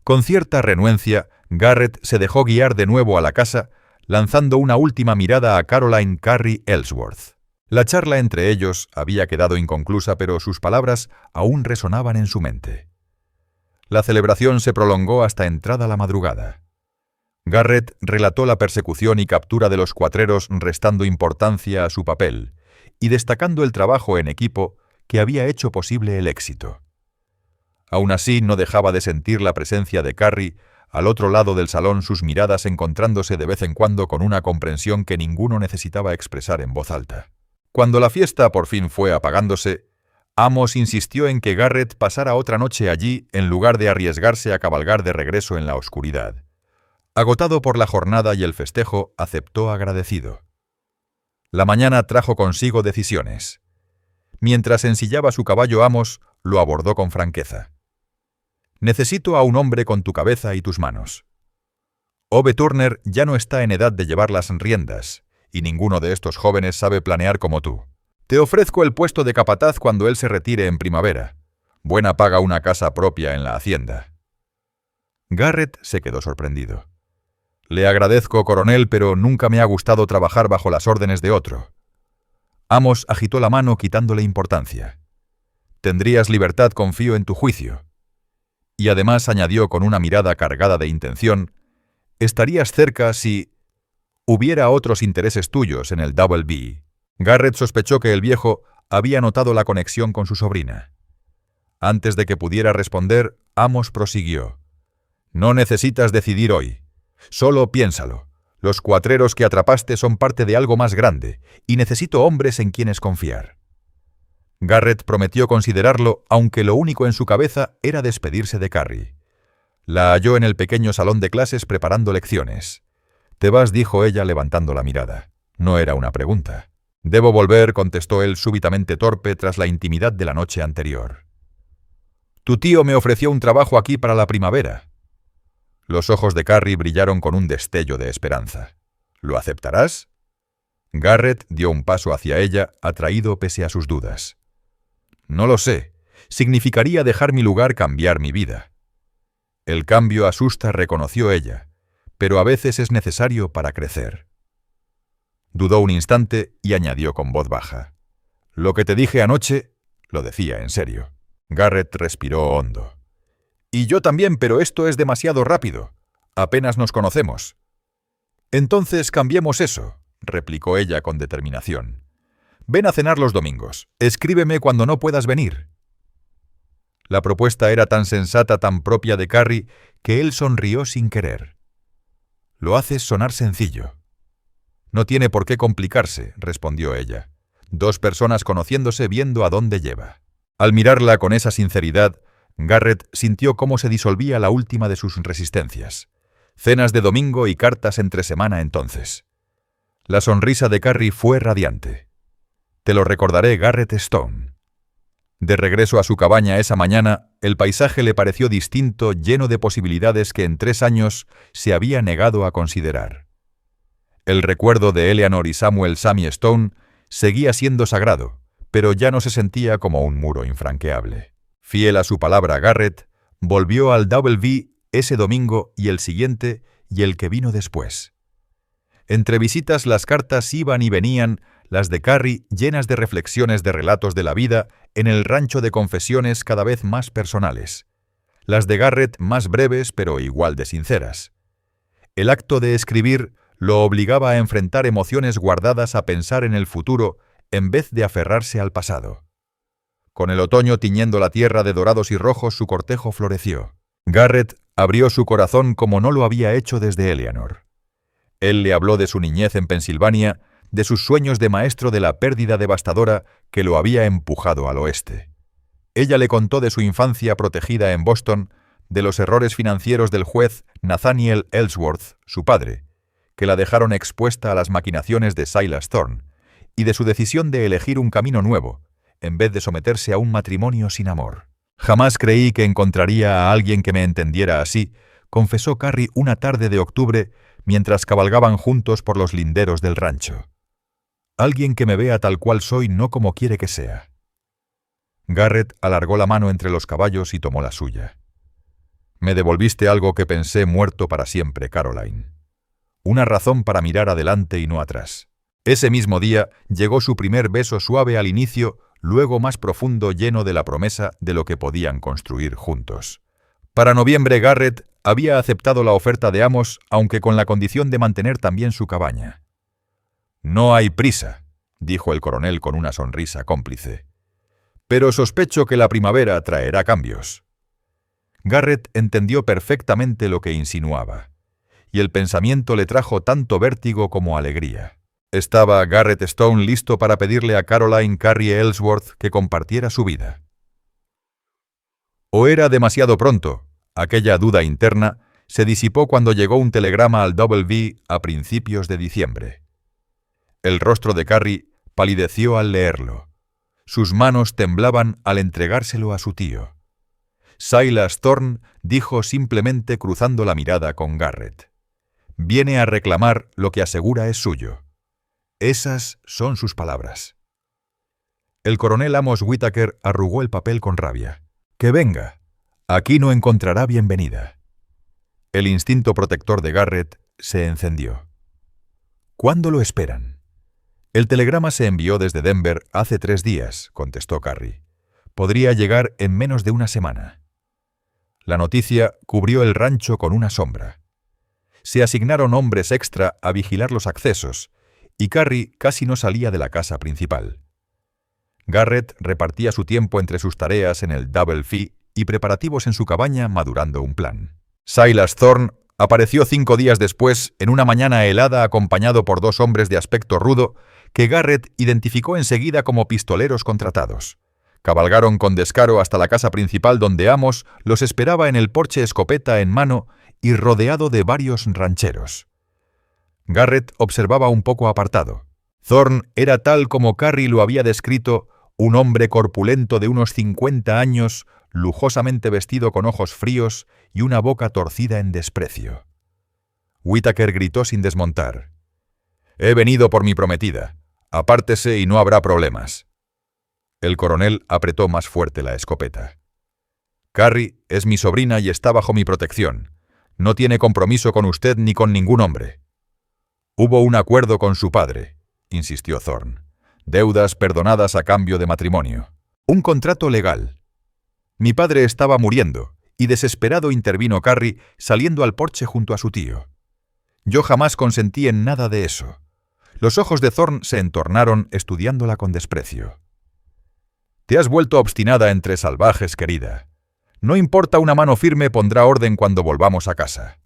Con cierta renuencia, Garrett se dejó guiar de nuevo a la casa, lanzando una última mirada a Caroline Carrie Ellsworth. La charla entre ellos había quedado inconclusa, pero sus palabras aún resonaban en su mente. La celebración se prolongó hasta entrada la madrugada. Garrett relató la persecución y captura de los cuatreros restando importancia a su papel y destacando el trabajo en equipo que había hecho posible el éxito. Aún así, no dejaba de sentir la presencia de Carrie al otro lado del salón, sus miradas encontrándose de vez en cuando con una comprensión que ninguno necesitaba expresar en voz alta. Cuando la fiesta por fin fue apagándose, Amos insistió en que Garrett pasara otra noche allí en lugar de arriesgarse a cabalgar de regreso en la oscuridad. Agotado por la jornada y el festejo, aceptó agradecido. La mañana trajo consigo decisiones. Mientras ensillaba su caballo, Amos lo abordó con franqueza. «Necesito a un hombre con tu cabeza y tus manos. Ove Turner ya no está en edad de llevar las riendas, y ninguno de estos jóvenes sabe planear como tú. Te ofrezco el puesto de capataz cuando él se retire en primavera. Buena paga una casa propia en la hacienda». Garrett se quedó sorprendido. «Le agradezco, coronel, pero nunca me ha gustado trabajar bajo las órdenes de otro». Amos agitó la mano quitándole importancia. «Tendrías libertad, confío en tu juicio». Y además añadió con una mirada cargada de intención, «Estarías cerca si hubiera otros intereses tuyos en el Double B». Garrett sospechó que el viejo había notado la conexión con su sobrina. Antes de que pudiera responder, Amos prosiguió. «No necesitas decidir hoy. Solo piénsalo. Los cuatreros que atrapaste son parte de algo más grande, y necesito hombres en quienes confiar». Garrett prometió considerarlo, aunque lo único en su cabeza era despedirse de Carrie. La halló en el pequeño salón de clases preparando lecciones. «Te vas», dijo ella levantando la mirada. No era una pregunta. «Debo volver», contestó él súbitamente torpe tras la intimidad de la noche anterior. «Tu tío me ofreció un trabajo aquí para la primavera». Los ojos de Carrie brillaron con un destello de esperanza. «¿Lo aceptarás?» Garrett dio un paso hacia ella, atraído pese a sus dudas. «No lo sé. Significaría dejar mi lugar, cambiar mi vida». «El cambio asusta», reconoció ella, «pero a veces es necesario para crecer». Dudó un instante y añadió con voz baja. «Lo que te dije anoche, lo decía en serio». Garrett respiró hondo. «Y yo también, pero esto es demasiado rápido. Apenas nos conocemos». «Entonces cambiemos eso», replicó ella con determinación. «Ven a cenar los domingos. Escríbeme cuando no puedas venir». La propuesta era tan sensata, tan propia de Carrie, que él sonrió sin querer. «Lo haces sonar sencillo». «No tiene por qué complicarse», respondió ella. «Dos personas conociéndose, viendo a dónde lleva». Al mirarla con esa sinceridad, Garrett sintió cómo se disolvía la última de sus resistencias. Cenas de domingo y cartas entre semana entonces. La sonrisa de Carrie fue radiante. «Te lo recordaré, Garrett Stone». De regreso a su cabaña esa mañana, el paisaje le pareció distinto, lleno de posibilidades que en 3 años se había negado a considerar. El recuerdo de Eleanor y Samuel «Sammy» Stone seguía siendo sagrado, pero ya no se sentía como un muro infranqueable. Fiel a su palabra, Garrett volvió al Double V ese domingo y el siguiente y el que vino después. Entre visitas las cartas iban y venían, las de Carrie llenas de reflexiones de relatos de la vida en el rancho de confesiones cada vez más personales. Las de Garrett más breves pero igual de sinceras. El acto de escribir lo obligaba a enfrentar emociones guardadas, a pensar en el futuro en vez de aferrarse al pasado. Con el otoño tiñendo la tierra de dorados y rojos, su cortejo floreció. Garrett abrió su corazón como no lo había hecho desde Eleanor. Él le habló de su niñez en Pensilvania, de sus sueños de maestro, de la pérdida devastadora que lo había empujado al oeste. Ella le contó de su infancia protegida en Boston, de los errores financieros del juez Nathaniel Ellsworth, su padre, que la dejaron expuesta a las maquinaciones de Silas Thorne, y de su decisión de elegir un camino nuevo, en vez de someterse a un matrimonio sin amor. «Jamás creí que encontraría a alguien que me entendiera así», confesó Carrie una tarde de octubre mientras cabalgaban juntos por los linderos del rancho. «Alguien que me vea tal cual soy, no como quiere que sea». Garrett alargó la mano entre los caballos y tomó la suya. «Me devolviste algo que pensé muerto para siempre, Caroline. Una razón para mirar adelante y no atrás». Ese mismo día llegó su primer beso, suave al inicio, luego más profundo, lleno de la promesa de lo que podían construir juntos. Para noviembre, Garrett había aceptado la oferta de Amos, aunque con la condición de mantener también su cabaña. «No hay prisa», dijo el coronel con una sonrisa cómplice. «Pero sospecho que la primavera traerá cambios». Garrett entendió perfectamente lo que insinuaba, y el pensamiento le trajo tanto vértigo como alegría. Estaba Garrett Stone listo para pedirle a Caroline Carrie Ellsworth que compartiera su vida. ¿O era demasiado pronto? Aquella duda interna se disipó cuando llegó un telegrama al Double V a principios de diciembre. El rostro de Carrie palideció al leerlo. Sus manos temblaban al entregárselo a su tío. Silas Thorne dijo simplemente cruzando la mirada con Garrett: «Viene a reclamar lo que asegura es suyo». Esas son sus palabras. El coronel Amos Whittaker arrugó el papel con rabia. «Que venga. Aquí no encontrará bienvenida». El instinto protector de Garrett se encendió. «¿Cuándo lo esperan?» «El telegrama se envió desde Denver hace 3 días», contestó Carrie. «Podría llegar en menos de una semana». La noticia cubrió el rancho con una sombra. Se asignaron hombres extra a vigilar los accesos, y Carrie casi no salía de la casa principal. Garrett repartía su tiempo entre sus tareas en el Double Fee y preparativos en su cabaña madurando un plan. Silas Thorne apareció 5 días después en una mañana helada acompañado por 2 hombres de aspecto rudo que Garrett identificó enseguida como pistoleros contratados. Cabalgaron con descaro hasta la casa principal donde Amos los esperaba en el porche escopeta en mano y rodeado de varios rancheros. Garrett observaba un poco apartado. Thorne era tal como Carrie lo había descrito, un hombre corpulento de unos 50 años, lujosamente vestido con ojos fríos y una boca torcida en desprecio. Whittaker gritó sin desmontar: «He venido por mi prometida. Apártese y no habrá problemas». El coronel apretó más fuerte la escopeta. «Carrie es mi sobrina y está bajo mi protección. No tiene compromiso con usted ni con ningún hombre». «Hubo un acuerdo con su padre», insistió Thorne. «Deudas perdonadas a cambio de matrimonio. Un contrato legal». «Mi padre estaba muriendo», y desesperado intervino Carrie, saliendo al porche junto a su tío. «Yo jamás consentí en nada de eso». Los ojos de Thorne se entornaron estudiándola con desprecio. «Te has vuelto obstinada entre salvajes, querida. No importa, una mano firme pondrá orden cuando volvamos a casa».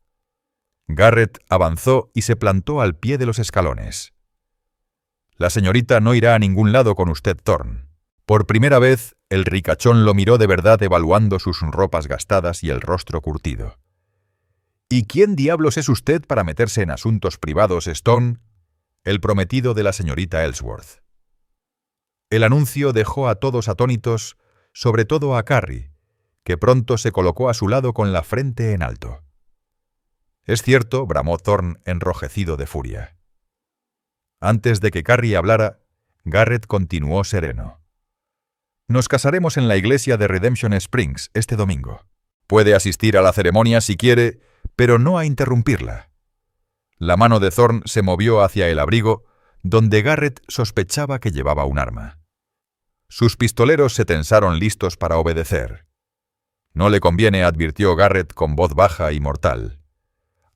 Garrett avanzó y se plantó al pie de los escalones. «La señorita no irá a ningún lado con usted, Thorne». Por primera vez, el ricachón lo miró de verdad evaluando sus ropas gastadas y el rostro curtido. «¿Y quién diablos es usted para meterse en asuntos privados, Stone?» «El prometido de la señorita Ellsworth». El anuncio dejó a todos atónitos, sobre todo a Carrie, que pronto se colocó a su lado con la frente en alto. «Es cierto», bramó Thorne enrojecido de furia. Antes de que Carrie hablara, Garrett continuó sereno. «Nos casaremos en la iglesia de Redemption Springs este domingo. Puede asistir a la ceremonia si quiere, pero no a interrumpirla». La mano de Thorne se movió hacia el abrigo, donde Garrett sospechaba que llevaba un arma. Sus pistoleros se tensaron listos para obedecer. «No le conviene», advirtió Garrett con voz baja y mortal.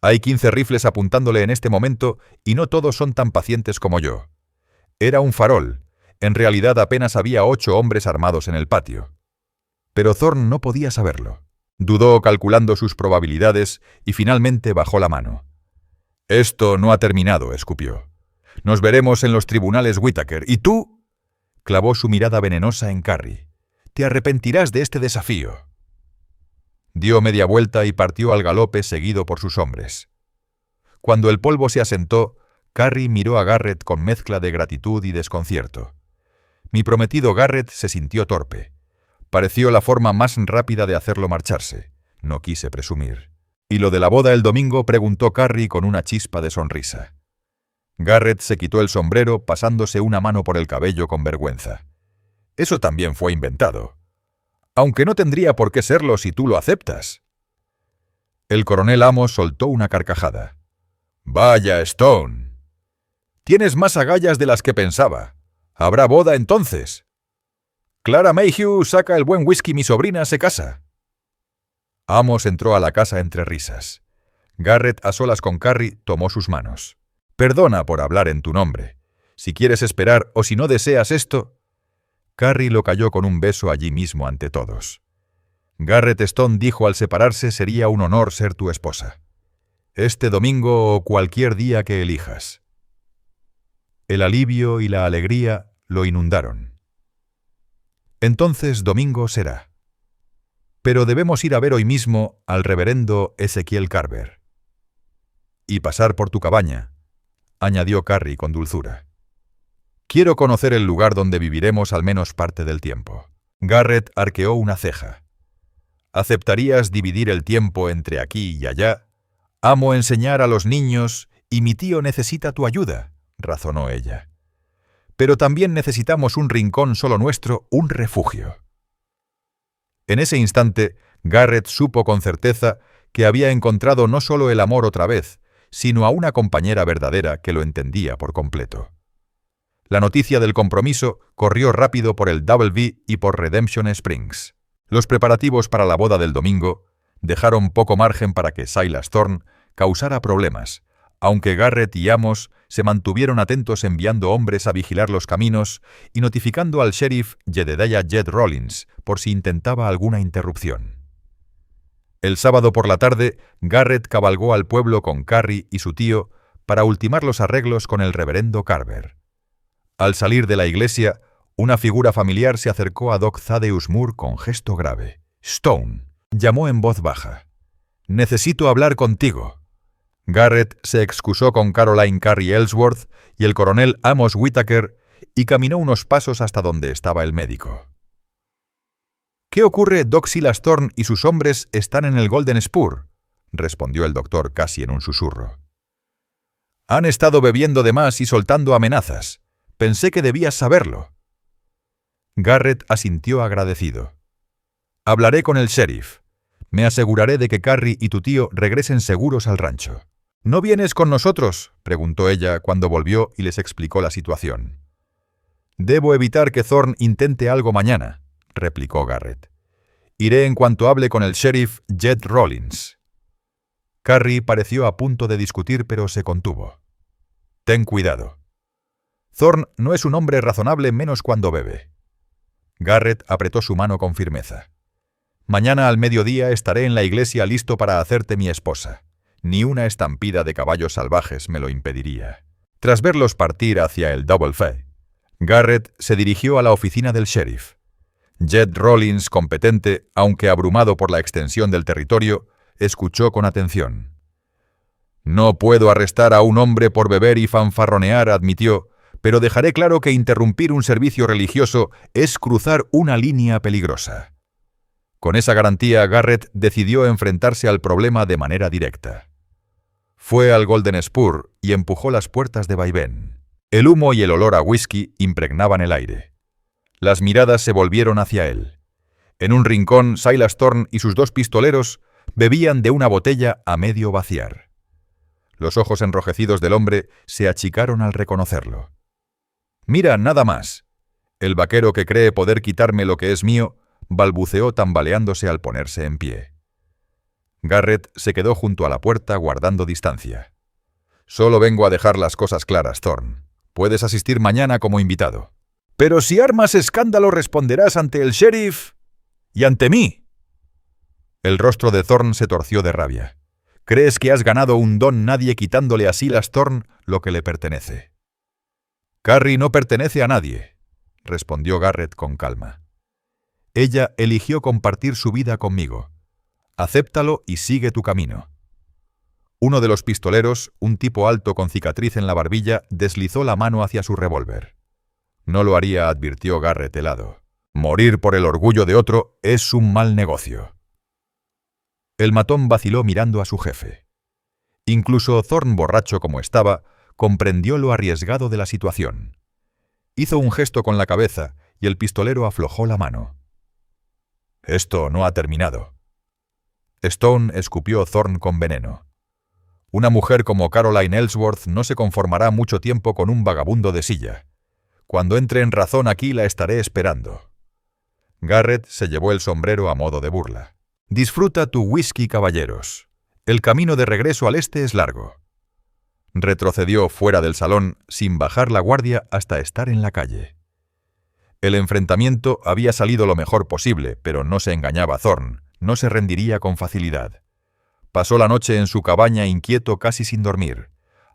«Hay 15 rifles apuntándole en este momento y no todos son tan pacientes como yo». Era un farol. En realidad apenas había 8 hombres armados en el patio. Pero Thorne no podía saberlo. Dudó calculando sus probabilidades y finalmente bajó la mano. «Esto no ha terminado», escupió. «Nos veremos en los tribunales, Whittaker. ¿Y tú?» Clavó su mirada venenosa en Carrie. «Te arrepentirás de este desafío». Dio media vuelta y partió al galope seguido por sus hombres. Cuando el polvo se asentó, Carrie miró a Garrett con mezcla de gratitud y desconcierto. Mi prometido Garrett se sintió torpe. Pareció la forma más rápida de hacerlo marcharse. No quise presumir. «¿Y lo de la boda el domingo?», preguntó Carrie con una chispa de sonrisa. Garrett se quitó el sombrero pasándose una mano por el cabello con vergüenza. «Eso también fue inventado. Aunque no tendría por qué serlo si tú lo aceptas». El coronel Amos soltó una carcajada. «Vaya, Stone. Tienes más agallas de las que pensaba. ¿Habrá boda entonces?» «Clara Mayhew saca el buen whisky, mi sobrina se casa». Amos entró a la casa entre risas. Garrett, a solas con Carrie, tomó sus manos. «Perdona por hablar en tu nombre. Si quieres esperar o si no deseas esto...» Carrie lo calló con un beso allí mismo ante todos. Garrett Stone dijo al separarse: «Sería un honor ser tu esposa. Este domingo o cualquier día que elijas». El alivio y la alegría lo inundaron. «Entonces domingo será. Pero debemos ir a ver hoy mismo al reverendo Ezequiel Carver. Y pasar por tu cabaña», añadió Carrie con dulzura. «Quiero conocer el lugar donde viviremos al menos parte del tiempo». Garrett arqueó una ceja. «¿Aceptarías dividir el tiempo entre aquí y allá? Amo enseñar a los niños y mi tío necesita tu ayuda», razonó ella. «Pero también necesitamos un rincón solo nuestro, un refugio». En ese instante, Garrett supo con certeza que había encontrado no solo el amor otra vez, sino a una compañera verdadera que lo entendía por completo. La noticia del compromiso corrió rápido por el Double V y por Redemption Springs. Los preparativos para la boda del domingo dejaron poco margen para que Silas Thorne causara problemas, aunque Garrett y Amos se mantuvieron atentos enviando hombres a vigilar los caminos y notificando al sheriff Jedediah Jed Rollins por si intentaba alguna interrupción. El sábado por la tarde, Garrett cabalgó al pueblo con Carrie y su tío para ultimar los arreglos con el reverendo Carver. Al salir de la iglesia, una figura familiar se acercó a Doc Thaddeus Moore con gesto grave. «Stone», llamó en voz baja. «Necesito hablar contigo». Garrett se excusó con Caroline Carrie Ellsworth y el coronel Amos Whittaker y caminó unos pasos hasta donde estaba el médico. «¿Qué ocurre? Doc Silas Thorne y sus hombres están en el Golden Spur», respondió el doctor casi en un susurro. «Han estado bebiendo de más y soltando amenazas. Pensé que debías saberlo». Garrett asintió agradecido. «Hablaré con el sheriff. Me aseguraré de que Carrie y tu tío regresen seguros al rancho». «¿No vienes con nosotros?», preguntó ella cuando volvió y les explicó la situación. «Debo evitar que Thorne intente algo mañana», replicó Garrett. «Iré en cuanto hable con el sheriff Jed Rollins». Carrie pareció a punto de discutir, pero se contuvo. «Ten cuidado. Thorne no es un hombre razonable menos cuando bebe». Garrett apretó su mano con firmeza. «Mañana al mediodía estaré en la iglesia listo para hacerte mi esposa. Ni una estampida de caballos salvajes me lo impediría». Tras verlos partir hacia el Double F, Garrett se dirigió a la oficina del sheriff. Jed Rollins, competente, aunque abrumado por la extensión del territorio, escuchó con atención. «No puedo arrestar a un hombre por beber y fanfarronear», admitió, «pero dejaré claro que interrumpir un servicio religioso es cruzar una línea peligrosa». Con esa garantía, Garrett decidió enfrentarse al problema de manera directa. Fue al Golden Spur y empujó las puertas de vaivén. El humo y el olor a whisky impregnaban el aire. Las miradas se volvieron hacia él. En un rincón, Silas Thorne y sus dos pistoleros bebían de una botella a medio vaciar. Los ojos enrojecidos del hombre se achicaron al reconocerlo. «Mira, nada más. El vaquero que cree poder quitarme lo que es mío», balbuceó tambaleándose al ponerse en pie. Garrett se quedó junto a la puerta guardando distancia. «Solo vengo a dejar las cosas claras, Thorne. Puedes asistir mañana como invitado». «Pero si armas escándalo responderás ante el sheriff y ante mí». El rostro de Thorne se torció de rabia. «¿Crees que has ganado un don nadie quitándole a Silas Thorne lo que le pertenece?» «Carrie no pertenece a nadie», respondió Garrett con calma. «Ella eligió compartir su vida conmigo. Acéptalo y sigue tu camino». Uno de los pistoleros, un tipo alto con cicatriz en la barbilla, deslizó la mano hacia su revólver. «No lo haría», advirtió Garrett helado. «Morir por el orgullo de otro es un mal negocio». El matón vaciló mirando a su jefe. Incluso Thorne, borracho como estaba, comprendió lo arriesgado de la situación. Hizo un gesto con la cabeza y el pistolero aflojó la mano. «Esto no ha terminado». Stone escupió Thorne con veneno. «Una mujer como Caroline Ellsworth no se conformará mucho tiempo con un vagabundo de silla. Cuando entre en razón aquí la estaré esperando». Garrett se llevó el sombrero a modo de burla. Disfruta tu whisky, caballeros. El camino de regreso al este es largo. Retrocedió fuera del salón sin bajar la guardia hasta estar en la calle. El enfrentamiento había salido lo mejor posible, pero no se engañaba Thorn, no se rendiría con facilidad. Pasó la noche en su cabaña inquieto, casi sin dormir.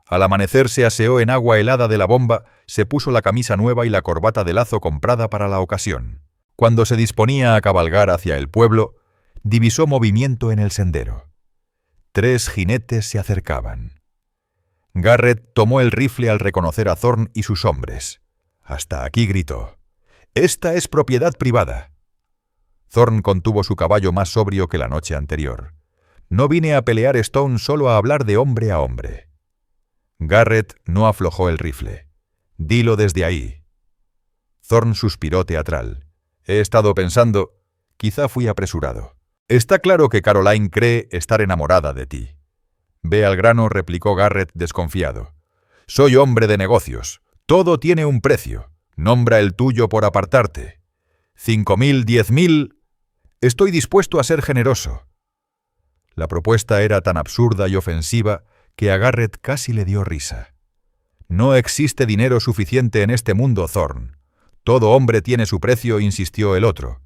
Al amanecer se aseó en agua helada de la bomba, se puso la camisa nueva y la corbata de lazo comprada para la ocasión. Cuando se disponía a cabalgar hacia el pueblo, divisó movimiento en el sendero. 3 jinetes se acercaban. Garrett tomó el rifle al reconocer a Thorn y sus hombres. «Hasta aquí», gritó. «Esta es propiedad privada». Thorn contuvo su caballo más sobrio que la noche anterior. «No vine a pelear, Stone, solo a hablar de hombre a hombre». Garrett no aflojó el rifle. «Dilo desde ahí». Thorn suspiró teatral. «He estado pensando, quizá fui apresurado. Está claro que Caroline cree estar enamorada de ti». «Ve al grano», replicó Garrett desconfiado. «Soy hombre de negocios. Todo tiene un precio. Nombra el tuyo por apartarte. 5.000, 10.000. Estoy dispuesto a ser generoso». La propuesta era tan absurda y ofensiva que a Garrett casi le dio risa. «No existe dinero suficiente en este mundo, Thorn. Todo hombre tiene su precio», insistió el otro.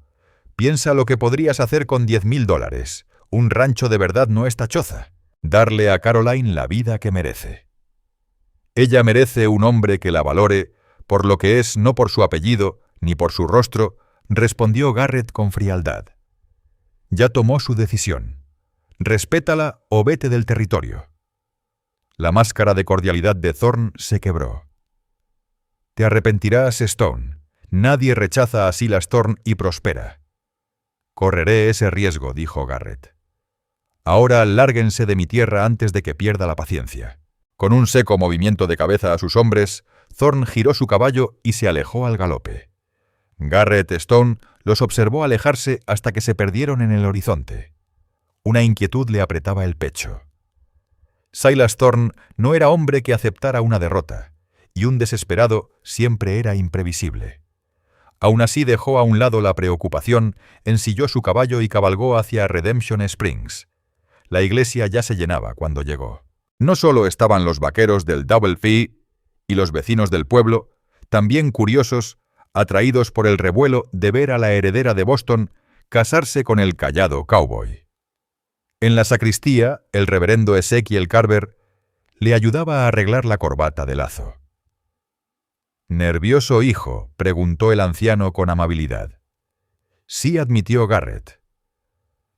«Piensa lo que podrías hacer con $10.000. Un rancho de verdad no es choza. Darle a Caroline la vida que merece. Ella merece un hombre que la valore por lo que es, no por su apellido ni por su rostro», respondió Garrett con frialdad. «Ya tomó su decisión. Respétala o vete del territorio». La máscara de cordialidad de Thorn se quebró. «Te arrepentirás, Stone. Nadie rechaza a Silas Thorn y prospera». «Correré ese riesgo», dijo Garrett. «Ahora lárguense de mi tierra antes de que pierda la paciencia». Con un seco movimiento de cabeza a sus hombres, Thorn giró su caballo y se alejó al galope. Garrett Stone los observó alejarse hasta que se perdieron en el horizonte. Una inquietud le apretaba el pecho. Silas Thorn no era hombre que aceptara una derrota, y un desesperado siempre era imprevisible. Aún así dejó a un lado la preocupación, ensilló su caballo y cabalgó hacia Redemption Springs. La iglesia ya se llenaba cuando llegó. No solo estaban los vaqueros del Double Fee y los vecinos del pueblo, también curiosos, atraídos por el revuelo de ver a la heredera de Boston casarse con el callado cowboy. En la sacristía, el reverendo Ezekiel Carver le ayudaba a arreglar la corbata de lazo. «¿Nervioso, hijo?», preguntó el anciano con amabilidad. «Sí», admitió Garrett.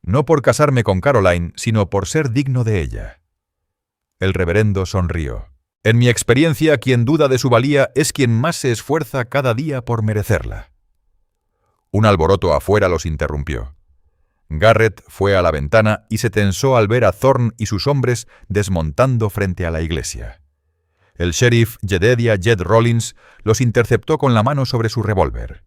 «No por casarme con Caroline, sino por ser digno de ella». El reverendo sonrió. «En mi experiencia, quien duda de su valía es quien más se esfuerza cada día por merecerla». Un alboroto afuera los interrumpió. Garrett fue a la ventana y se tensó al ver a Thorn y sus hombres desmontando frente a la iglesia. El sheriff Jedediah Jed Rollins los interceptó con la mano sobre su revólver.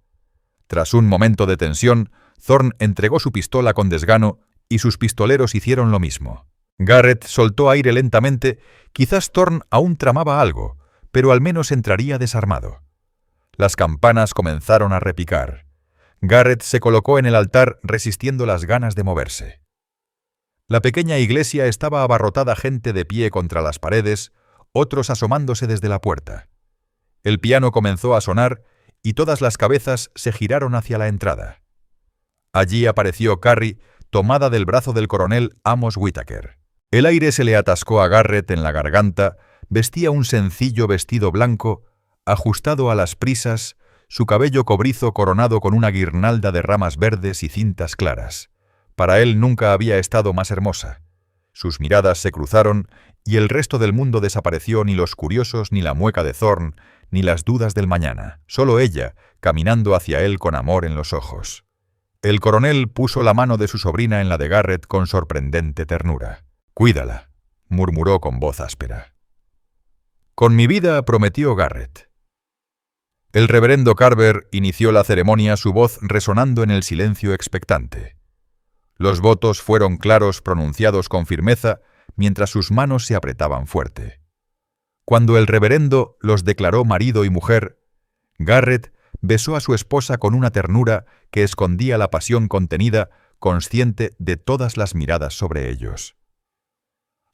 Tras un momento de tensión, Thorn entregó su pistola con desgano y sus pistoleros hicieron lo mismo. Garrett soltó aire lentamente, quizás Thorn aún tramaba algo, pero al menos entraría desarmado. Las campanas comenzaron a repicar. Garrett se colocó en el altar resistiendo las ganas de moverse. La pequeña iglesia estaba abarrotada gente de pie contra las paredes, otros asomándose desde la puerta. El piano comenzó a sonar y todas las cabezas se giraron hacia la entrada. Allí apareció Carrie, tomada del brazo del coronel Amos Whittaker. El aire se le atascó a Garrett en la garganta, vestía un sencillo vestido blanco, ajustado a las prisas, su cabello cobrizo coronado con una guirnalda de ramas verdes y cintas claras. Para él nunca había estado más hermosa. Sus miradas se cruzaron y el resto del mundo desapareció, ni los curiosos, ni la mueca de Thorn, ni las dudas del mañana. Solo ella, caminando hacia él con amor en los ojos. El coronel puso la mano de su sobrina en la de Garrett con sorprendente ternura. «Cuídala», murmuró con voz áspera. «Con mi vida», prometió Garrett. El reverendo Carver inició la ceremonia, su voz resonando en el silencio expectante. Los votos fueron claros, pronunciados con firmeza, mientras sus manos se apretaban fuerte. Cuando el reverendo los declaró marido y mujer, Garrett besó a su esposa con una ternura que escondía la pasión contenida consciente de todas las miradas sobre ellos.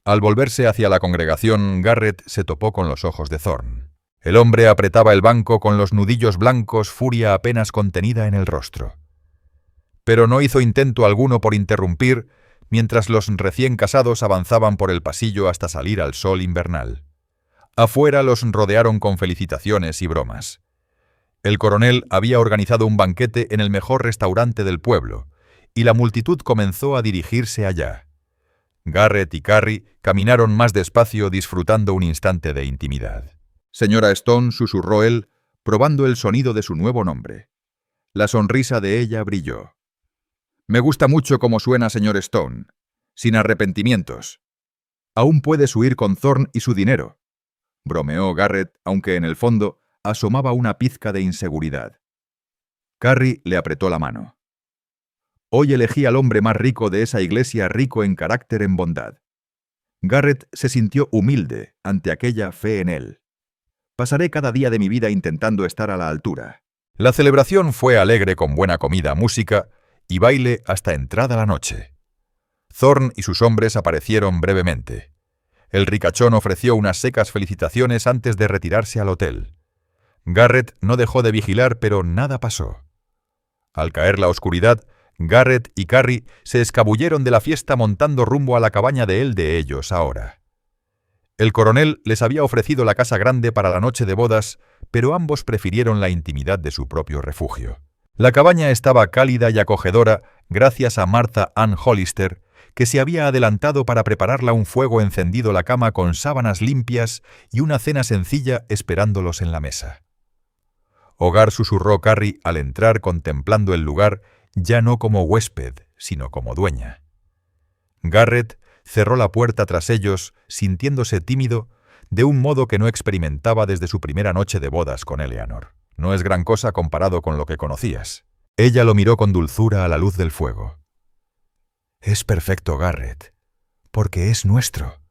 Al volverse hacia la congregación, Garrett se topó con los ojos de Thorne. El hombre apretaba el banco con los nudillos blancos, furia apenas contenida en el rostro. Pero no hizo intento alguno por interrumpir mientras los recién casados avanzaban por el pasillo hasta salir al sol invernal. Afuera los rodearon con felicitaciones y bromas. El coronel había organizado un banquete en el mejor restaurante del pueblo, y la multitud comenzó a dirigirse allá. Garrett y Carrie caminaron más despacio disfrutando un instante de intimidad. «Señora Stone», susurró él, probando el sonido de su nuevo nombre. La sonrisa de ella brilló. «Me gusta mucho cómo suena, señor Stone. Sin arrepentimientos. Aún puedes huir con Thorne y su dinero», bromeó Garrett, aunque en el fondo asomaba una pizca de inseguridad. Carrie le apretó la mano. «Hoy elegí al hombre más rico de esa iglesia, rico en carácter, en bondad». Garrett se sintió humilde ante aquella fe en él. «Pasaré cada día de mi vida intentando estar a la altura». La celebración fue alegre con buena comida, música y baile hasta entrada la noche. Thorne y sus hombres aparecieron brevemente. El ricachón ofreció unas secas felicitaciones antes de retirarse al hotel. Garrett no dejó de vigilar, pero nada pasó. Al caer la oscuridad, Garrett y Carrie se escabulleron de la fiesta montando rumbo a la cabaña de ellos ahora. El coronel les había ofrecido la casa grande para la noche de bodas, pero ambos prefirieron la intimidad de su propio refugio. La cabaña estaba cálida y acogedora gracias a Martha Ann Hollister, que se había adelantado para prepararla un fuego encendido, la cama con sábanas limpias y una cena sencilla esperándolos en la mesa. «Hogar», susurró Carrie al entrar, contemplando el lugar ya no como huésped, sino como dueña. Garrett cerró la puerta tras ellos, sintiéndose tímido, de un modo que no experimentaba desde su primera noche de bodas con Eleanor. «No es gran cosa comparado con lo que conocías». Ella lo miró con dulzura a la luz del fuego. «Es perfecto, Garrett, porque es nuestro».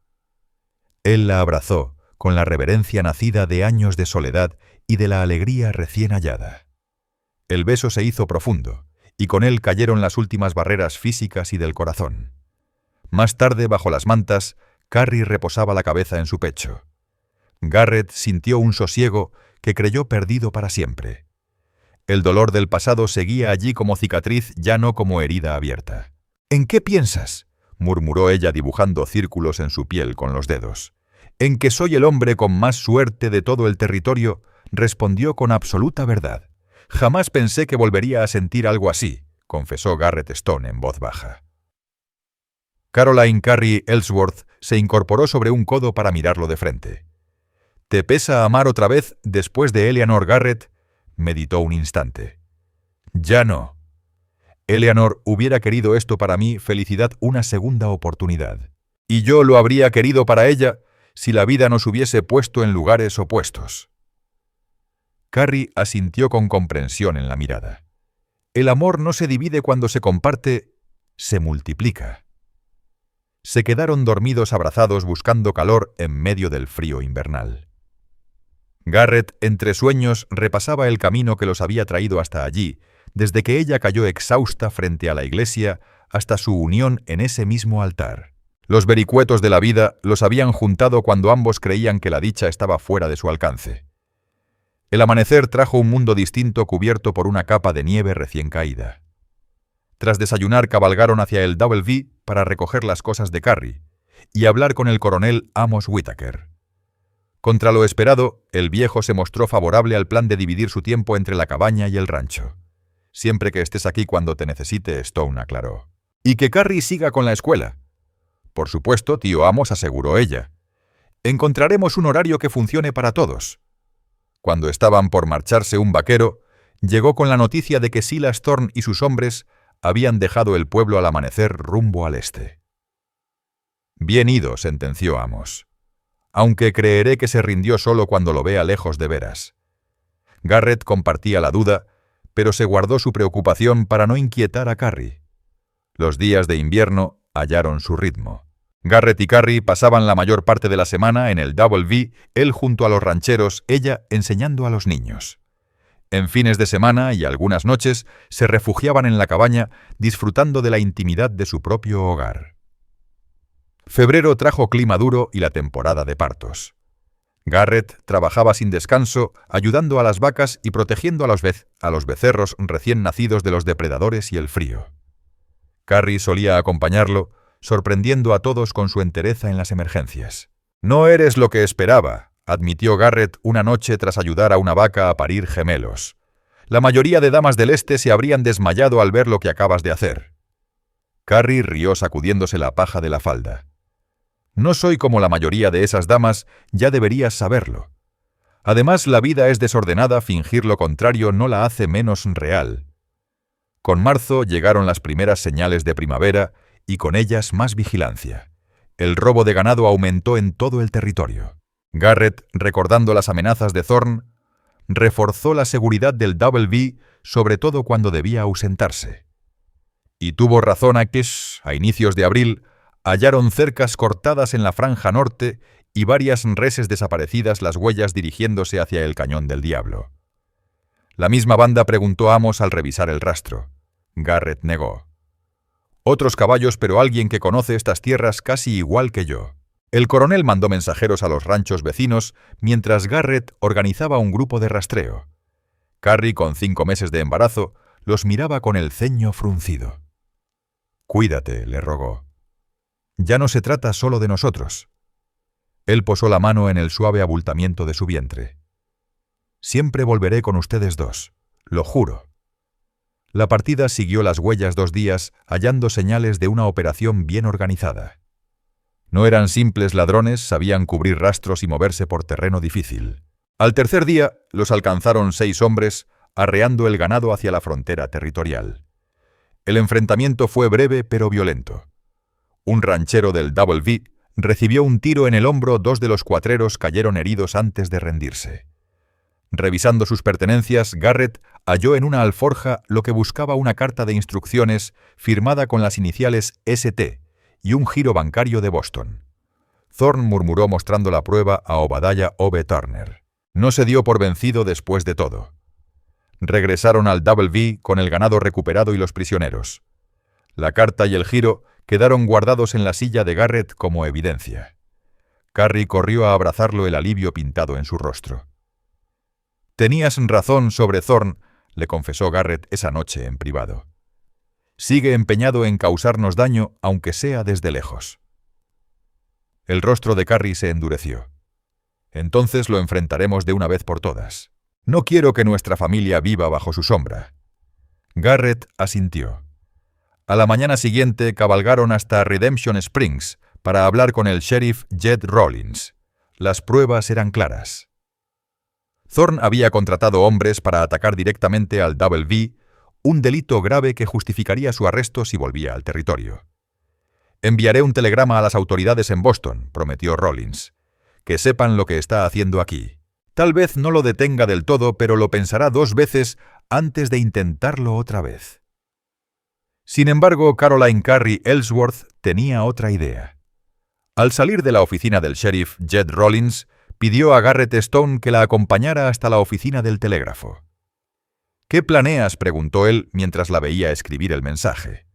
Él la abrazó, con la reverencia nacida de años de soledad y de la alegría recién hallada. El beso se hizo profundo, y con él cayeron las últimas barreras físicas y del corazón. Más tarde, bajo las mantas, Carrie reposaba la cabeza en su pecho. Garrett sintió un sosiego que creyó perdido para siempre. El dolor del pasado seguía allí como cicatriz, ya no como herida abierta. «¿En qué piensas?», murmuró ella dibujando círculos en su piel con los dedos. «En que soy el hombre con más suerte de todo el territorio», respondió con absoluta verdad. «Jamás pensé que volvería a sentir algo así», confesó Garrett Stone en voz baja. Caroline Carrie Ellsworth se incorporó sobre un codo para mirarlo de frente. «¿Te pesa amar otra vez después de Eleanor, Garrett?», meditó un instante. «Ya no. Eleanor hubiera querido esto para mí, felicidad, una segunda oportunidad. Y yo lo habría querido para ella si la vida nos hubiese puesto en lugares opuestos». Carrie asintió con comprensión en la mirada. «El amor no se divide cuando se comparte, se multiplica». Se quedaron dormidos abrazados buscando calor en medio del frío invernal. Garrett, entre sueños, repasaba el camino que los había traído hasta allí, desde que ella cayó exhausta frente a la iglesia hasta su unión en ese mismo altar. Los vericuetos de la vida los habían juntado cuando ambos creían que la dicha estaba fuera de su alcance. El amanecer trajo un mundo distinto cubierto por una capa de nieve recién caída. Tras desayunar cabalgaron hacia el Double V para recoger las cosas de Carrie y hablar con el coronel Amos Whittaker. Contra lo esperado, el viejo se mostró favorable al plan de dividir su tiempo entre la cabaña y el rancho. «Siempre que estés aquí cuando te necesite», Stone aclaró. «Y que Carrie siga con la escuela». «Por supuesto, tío Amos», aseguró ella. «Encontraremos un horario que funcione para todos». Cuando estaban por marcharse, un vaquero llegó con la noticia de que Silas Thorne y sus hombres habían dejado el pueblo al amanecer rumbo al este. «Bien ido», sentenció Amos. «Aunque creeré que se rindió solo cuando lo vea lejos de veras». Garrett compartía la duda, pero se guardó su preocupación para no inquietar a Carrie. Los días de invierno hallaron su ritmo. Garrett y Carrie pasaban la mayor parte de la semana en el Double V, él junto a los rancheros, ella enseñando a los niños. En fines de semana y algunas noches se refugiaban en la cabaña disfrutando de la intimidad de su propio hogar. Febrero trajo clima duro y la temporada de partos. Garrett trabajaba sin descanso, ayudando a las vacas y protegiendo a los becerros recién nacidos de los depredadores y el frío. Carrie solía acompañarlo, sorprendiendo a todos con su entereza en las emergencias. «No eres lo que esperaba», admitió Garrett una noche tras ayudar a una vaca a parir gemelos. «La mayoría de damas del este se habrían desmayado al ver lo que acabas de hacer». Carrie rió sacudiéndose la paja de la falda. «No soy como la mayoría de esas damas, ya deberías saberlo. Además, la vida es desordenada, fingir lo contrario no la hace menos real». Con marzo llegaron las primeras señales de primavera y con ellas más vigilancia. El robo de ganado aumentó en todo el territorio. Garrett, recordando las amenazas de Thorne, reforzó la seguridad del Double V, sobre todo cuando debía ausentarse. Y tuvo razón a inicios de abril, hallaron cercas cortadas en la franja norte y varias reses desaparecidas, las huellas dirigiéndose hacia el Cañón del Diablo. La misma banda preguntó a Amos al revisar el rastro. Garrett negó. «Otros caballos, pero alguien que conoce estas tierras casi igual que yo». El coronel mandó mensajeros a los ranchos vecinos mientras Garrett organizaba un grupo de rastreo. Carrie, con 5 meses de embarazo, los miraba con el ceño fruncido. «Cuídate», le rogó. «Ya no se trata solo de nosotros». Él posó la mano en el suave abultamiento de su vientre. «Siempre volveré con ustedes dos, lo juro». La partida siguió las huellas 2 días, hallando señales de una operación bien organizada. No eran simples ladrones, sabían cubrir rastros y moverse por terreno difícil. Al tercer día, los alcanzaron 6 hombres, arreando el ganado hacia la frontera territorial. El enfrentamiento fue breve pero violento. Un ranchero del Double V recibió un tiro en el hombro, 2 de los cuatreros cayeron heridos antes de rendirse. Revisando sus pertenencias, Garrett halló en una alforja lo que buscaba: una carta de instrucciones firmada con las iniciales ST y un giro bancario de Boston. Thorne murmuró mostrando la prueba a Obadiah O.B. Turner. No se dio por vencido después de todo. Regresaron al Double V con el ganado recuperado y los prisioneros. La carta y el giro quedaron guardados en la silla de Garrett como evidencia. Carrie corrió a abrazarlo, el alivio pintado en su rostro. «Tenías razón sobre Thorne», le confesó Garrett esa noche en privado. «Sigue empeñado en causarnos daño, aunque sea desde lejos». El rostro de Carrie se endureció. «Entonces lo enfrentaremos de una vez por todas. No quiero que nuestra familia viva bajo su sombra». Garrett asintió. A la mañana siguiente cabalgaron hasta Redemption Springs para hablar con el sheriff Jed Rollins. Las pruebas eran claras. Thorne había contratado hombres para atacar directamente al Double V, un delito grave que justificaría su arresto si volvía al territorio. «Enviaré un telegrama a las autoridades en Boston», prometió Rollins. «Que sepan lo que está haciendo aquí. Tal vez no lo detenga del todo, pero lo pensará 2 veces antes de intentarlo otra vez». Sin embargo, Caroline Carrie Ellsworth tenía otra idea. Al salir de la oficina del sheriff Jed Rollins, pidió a Garrett Stone que la acompañara hasta la oficina del telégrafo. «¿Qué planeas?», preguntó él mientras la veía escribir el mensaje.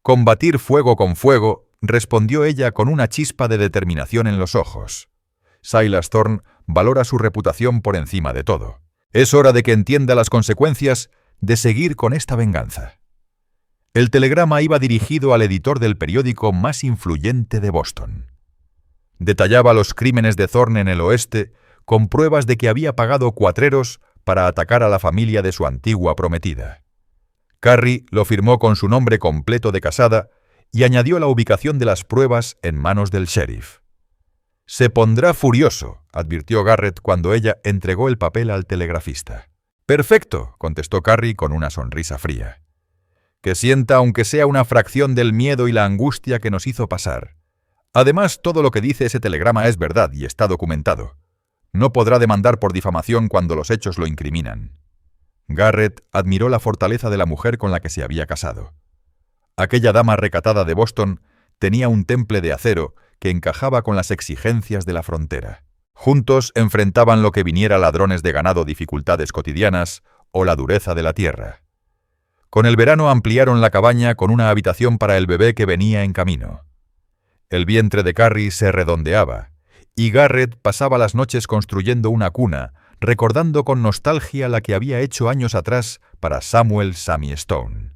«Combatir fuego con fuego», respondió ella con una chispa de determinación en los ojos. Silas Thorne valora su reputación por encima de todo. Es hora de que entienda las consecuencias de seguir con esta venganza. El telegrama iba dirigido al editor del periódico más influyente de Boston. Detallaba los crímenes de Thorne en el oeste, con pruebas de que había pagado cuatreros para atacar a la familia de su antigua prometida. Carrie lo firmó con su nombre completo de casada y añadió la ubicación de las pruebas en manos del sheriff. «Se pondrá furioso», advirtió Garrett cuando ella entregó el papel al telegrafista. «Perfecto», contestó Carrie con una sonrisa fría. «Que sienta aunque sea una fracción del miedo y la angustia que nos hizo pasar. Además, todo lo que dice ese telegrama es verdad y está documentado. No podrá demandar por difamación cuando los hechos lo incriminan». Garrett admiró la fortaleza de la mujer con la que se había casado. Aquella dama recatada de Boston tenía un temple de acero que encajaba con las exigencias de la frontera. Juntos enfrentaban lo que viniera, ladrones de ganado, dificultades cotidianas o la dureza de la tierra. Con el verano ampliaron la cabaña con una habitación para el bebé que venía en camino. El vientre de Carrie se redondeaba, y Garrett pasaba las noches construyendo una cuna, recordando con nostalgia la que había hecho años atrás para Samuel Sammy Stone.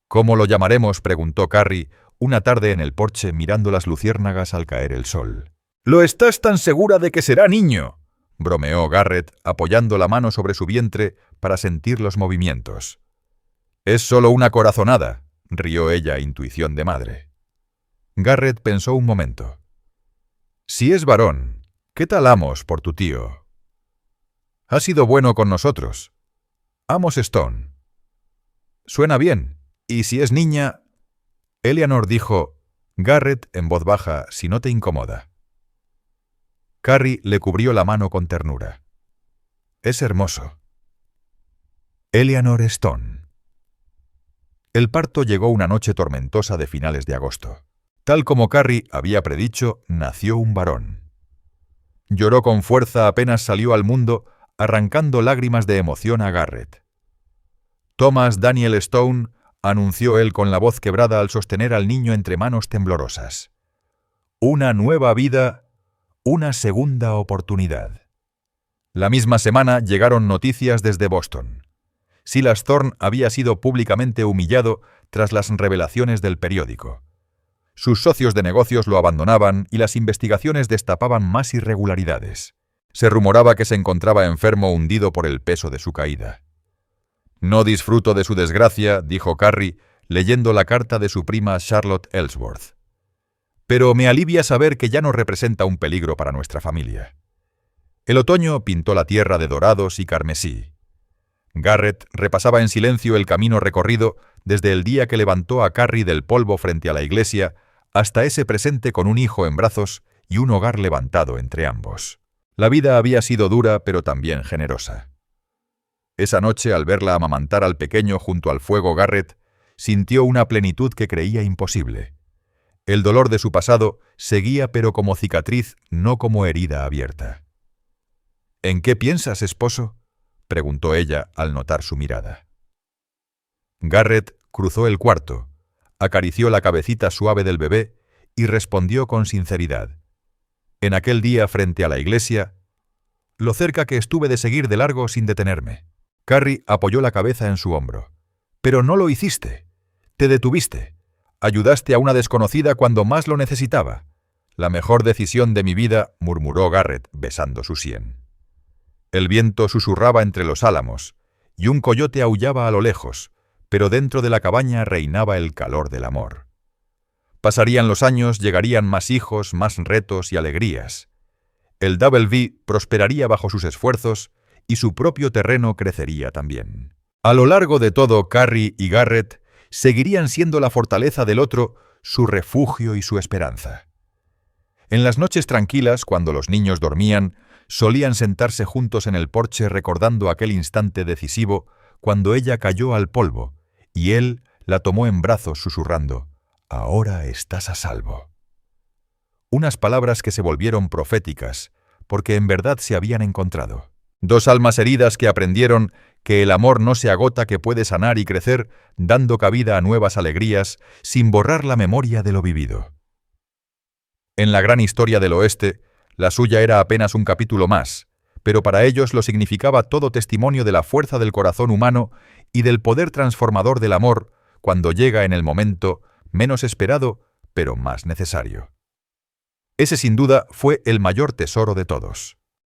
«¿Cómo lo llamaremos?», preguntó Carrie una tarde en el porche mirando las luciérnagas al caer el sol. «¿Lo estás tan segura de que será niño?», bromeó Garrett, apoyando la mano sobre su vientre para sentir los movimientos. «Es solo una corazonada», rió ella, intuición de madre. Garrett pensó un momento. «Si es varón, ¿qué tal Amos por tu tío? Ha sido bueno con nosotros. Amos Stone. Suena bien. ¿Y si es niña?». Eleanor dijo: «Garrett», en voz baja, «si no te incomoda». Carrie le cubrió la mano con ternura. «Es hermoso». Eleanor Stone. El parto llegó una noche tormentosa de finales de agosto. Tal como Carrie había predicho, nació un varón. Lloró con fuerza apenas salió al mundo, arrancando lágrimas de emoción a Garrett. «Thomas Daniel Stone», anunció él con la voz quebrada al sostener al niño entre manos temblorosas. «Una nueva vida, una segunda oportunidad». La misma semana llegaron noticias desde Boston. Silas Thorne había sido públicamente humillado tras las revelaciones del periódico. Sus socios de negocios lo abandonaban y las investigaciones destapaban más irregularidades. Se rumoraba que se encontraba enfermo, hundido por el peso de su caída. «No disfruto de su desgracia», dijo Carrie, leyendo la carta de su prima Charlotte Ellsworth. «Pero me alivia saber que ya no representa un peligro para nuestra familia». El otoño pintó la tierra de dorados y carmesí. Garrett repasaba en silencio el camino recorrido desde el día que levantó a Carrie del polvo frente a la iglesia hasta ese presente con un hijo en brazos y un hogar levantado entre ambos. La vida había sido dura, pero también generosa. Esa noche, al verla amamantar al pequeño junto al fuego, Garrett sintió una plenitud que creía imposible. El dolor de su pasado seguía, pero como cicatriz, no como herida abierta. «¿En qué piensas, esposo?», preguntó ella al notar su mirada. Garrett cruzó el cuarto, acarició la cabecita suave del bebé y respondió con sinceridad. «En aquel día frente a la iglesia, lo cerca que estuve de seguir de largo sin detenerme». Carrie apoyó la cabeza en su hombro. «Pero no lo hiciste. Te detuviste. Ayudaste a una desconocida cuando más lo necesitaba. La mejor decisión de mi vida», murmuró Garrett, besando su sien. El viento susurraba entre los álamos, y un coyote aullaba a lo lejos, pero dentro de la cabaña reinaba el calor del amor. Pasarían los años, llegarían más hijos, más retos y alegrías. El Double V prosperaría bajo sus esfuerzos y su propio terreno crecería también. A lo largo de todo, Carrie y Garrett seguirían siendo la fortaleza del otro, su refugio y su esperanza. En las noches tranquilas, cuando los niños dormían, solían sentarse juntos en el porche recordando aquel instante decisivo cuando ella cayó al polvo y él la tomó en brazos susurrando: «Ahora estás a salvo». Unas palabras que se volvieron proféticas porque en verdad se habían encontrado. Dos almas heridas que aprendieron que el amor no se agota, que puede sanar y crecer dando cabida a nuevas alegrías sin borrar la memoria de lo vivido. En la gran historia del oeste, la suya era apenas un capítulo más, pero para ellos lo significaba todo testimonio de la fuerza del corazón humano y del poder transformador del amor cuando llega en el momento menos esperado, pero más necesario. Ese sin duda fue el mayor tesoro de todos.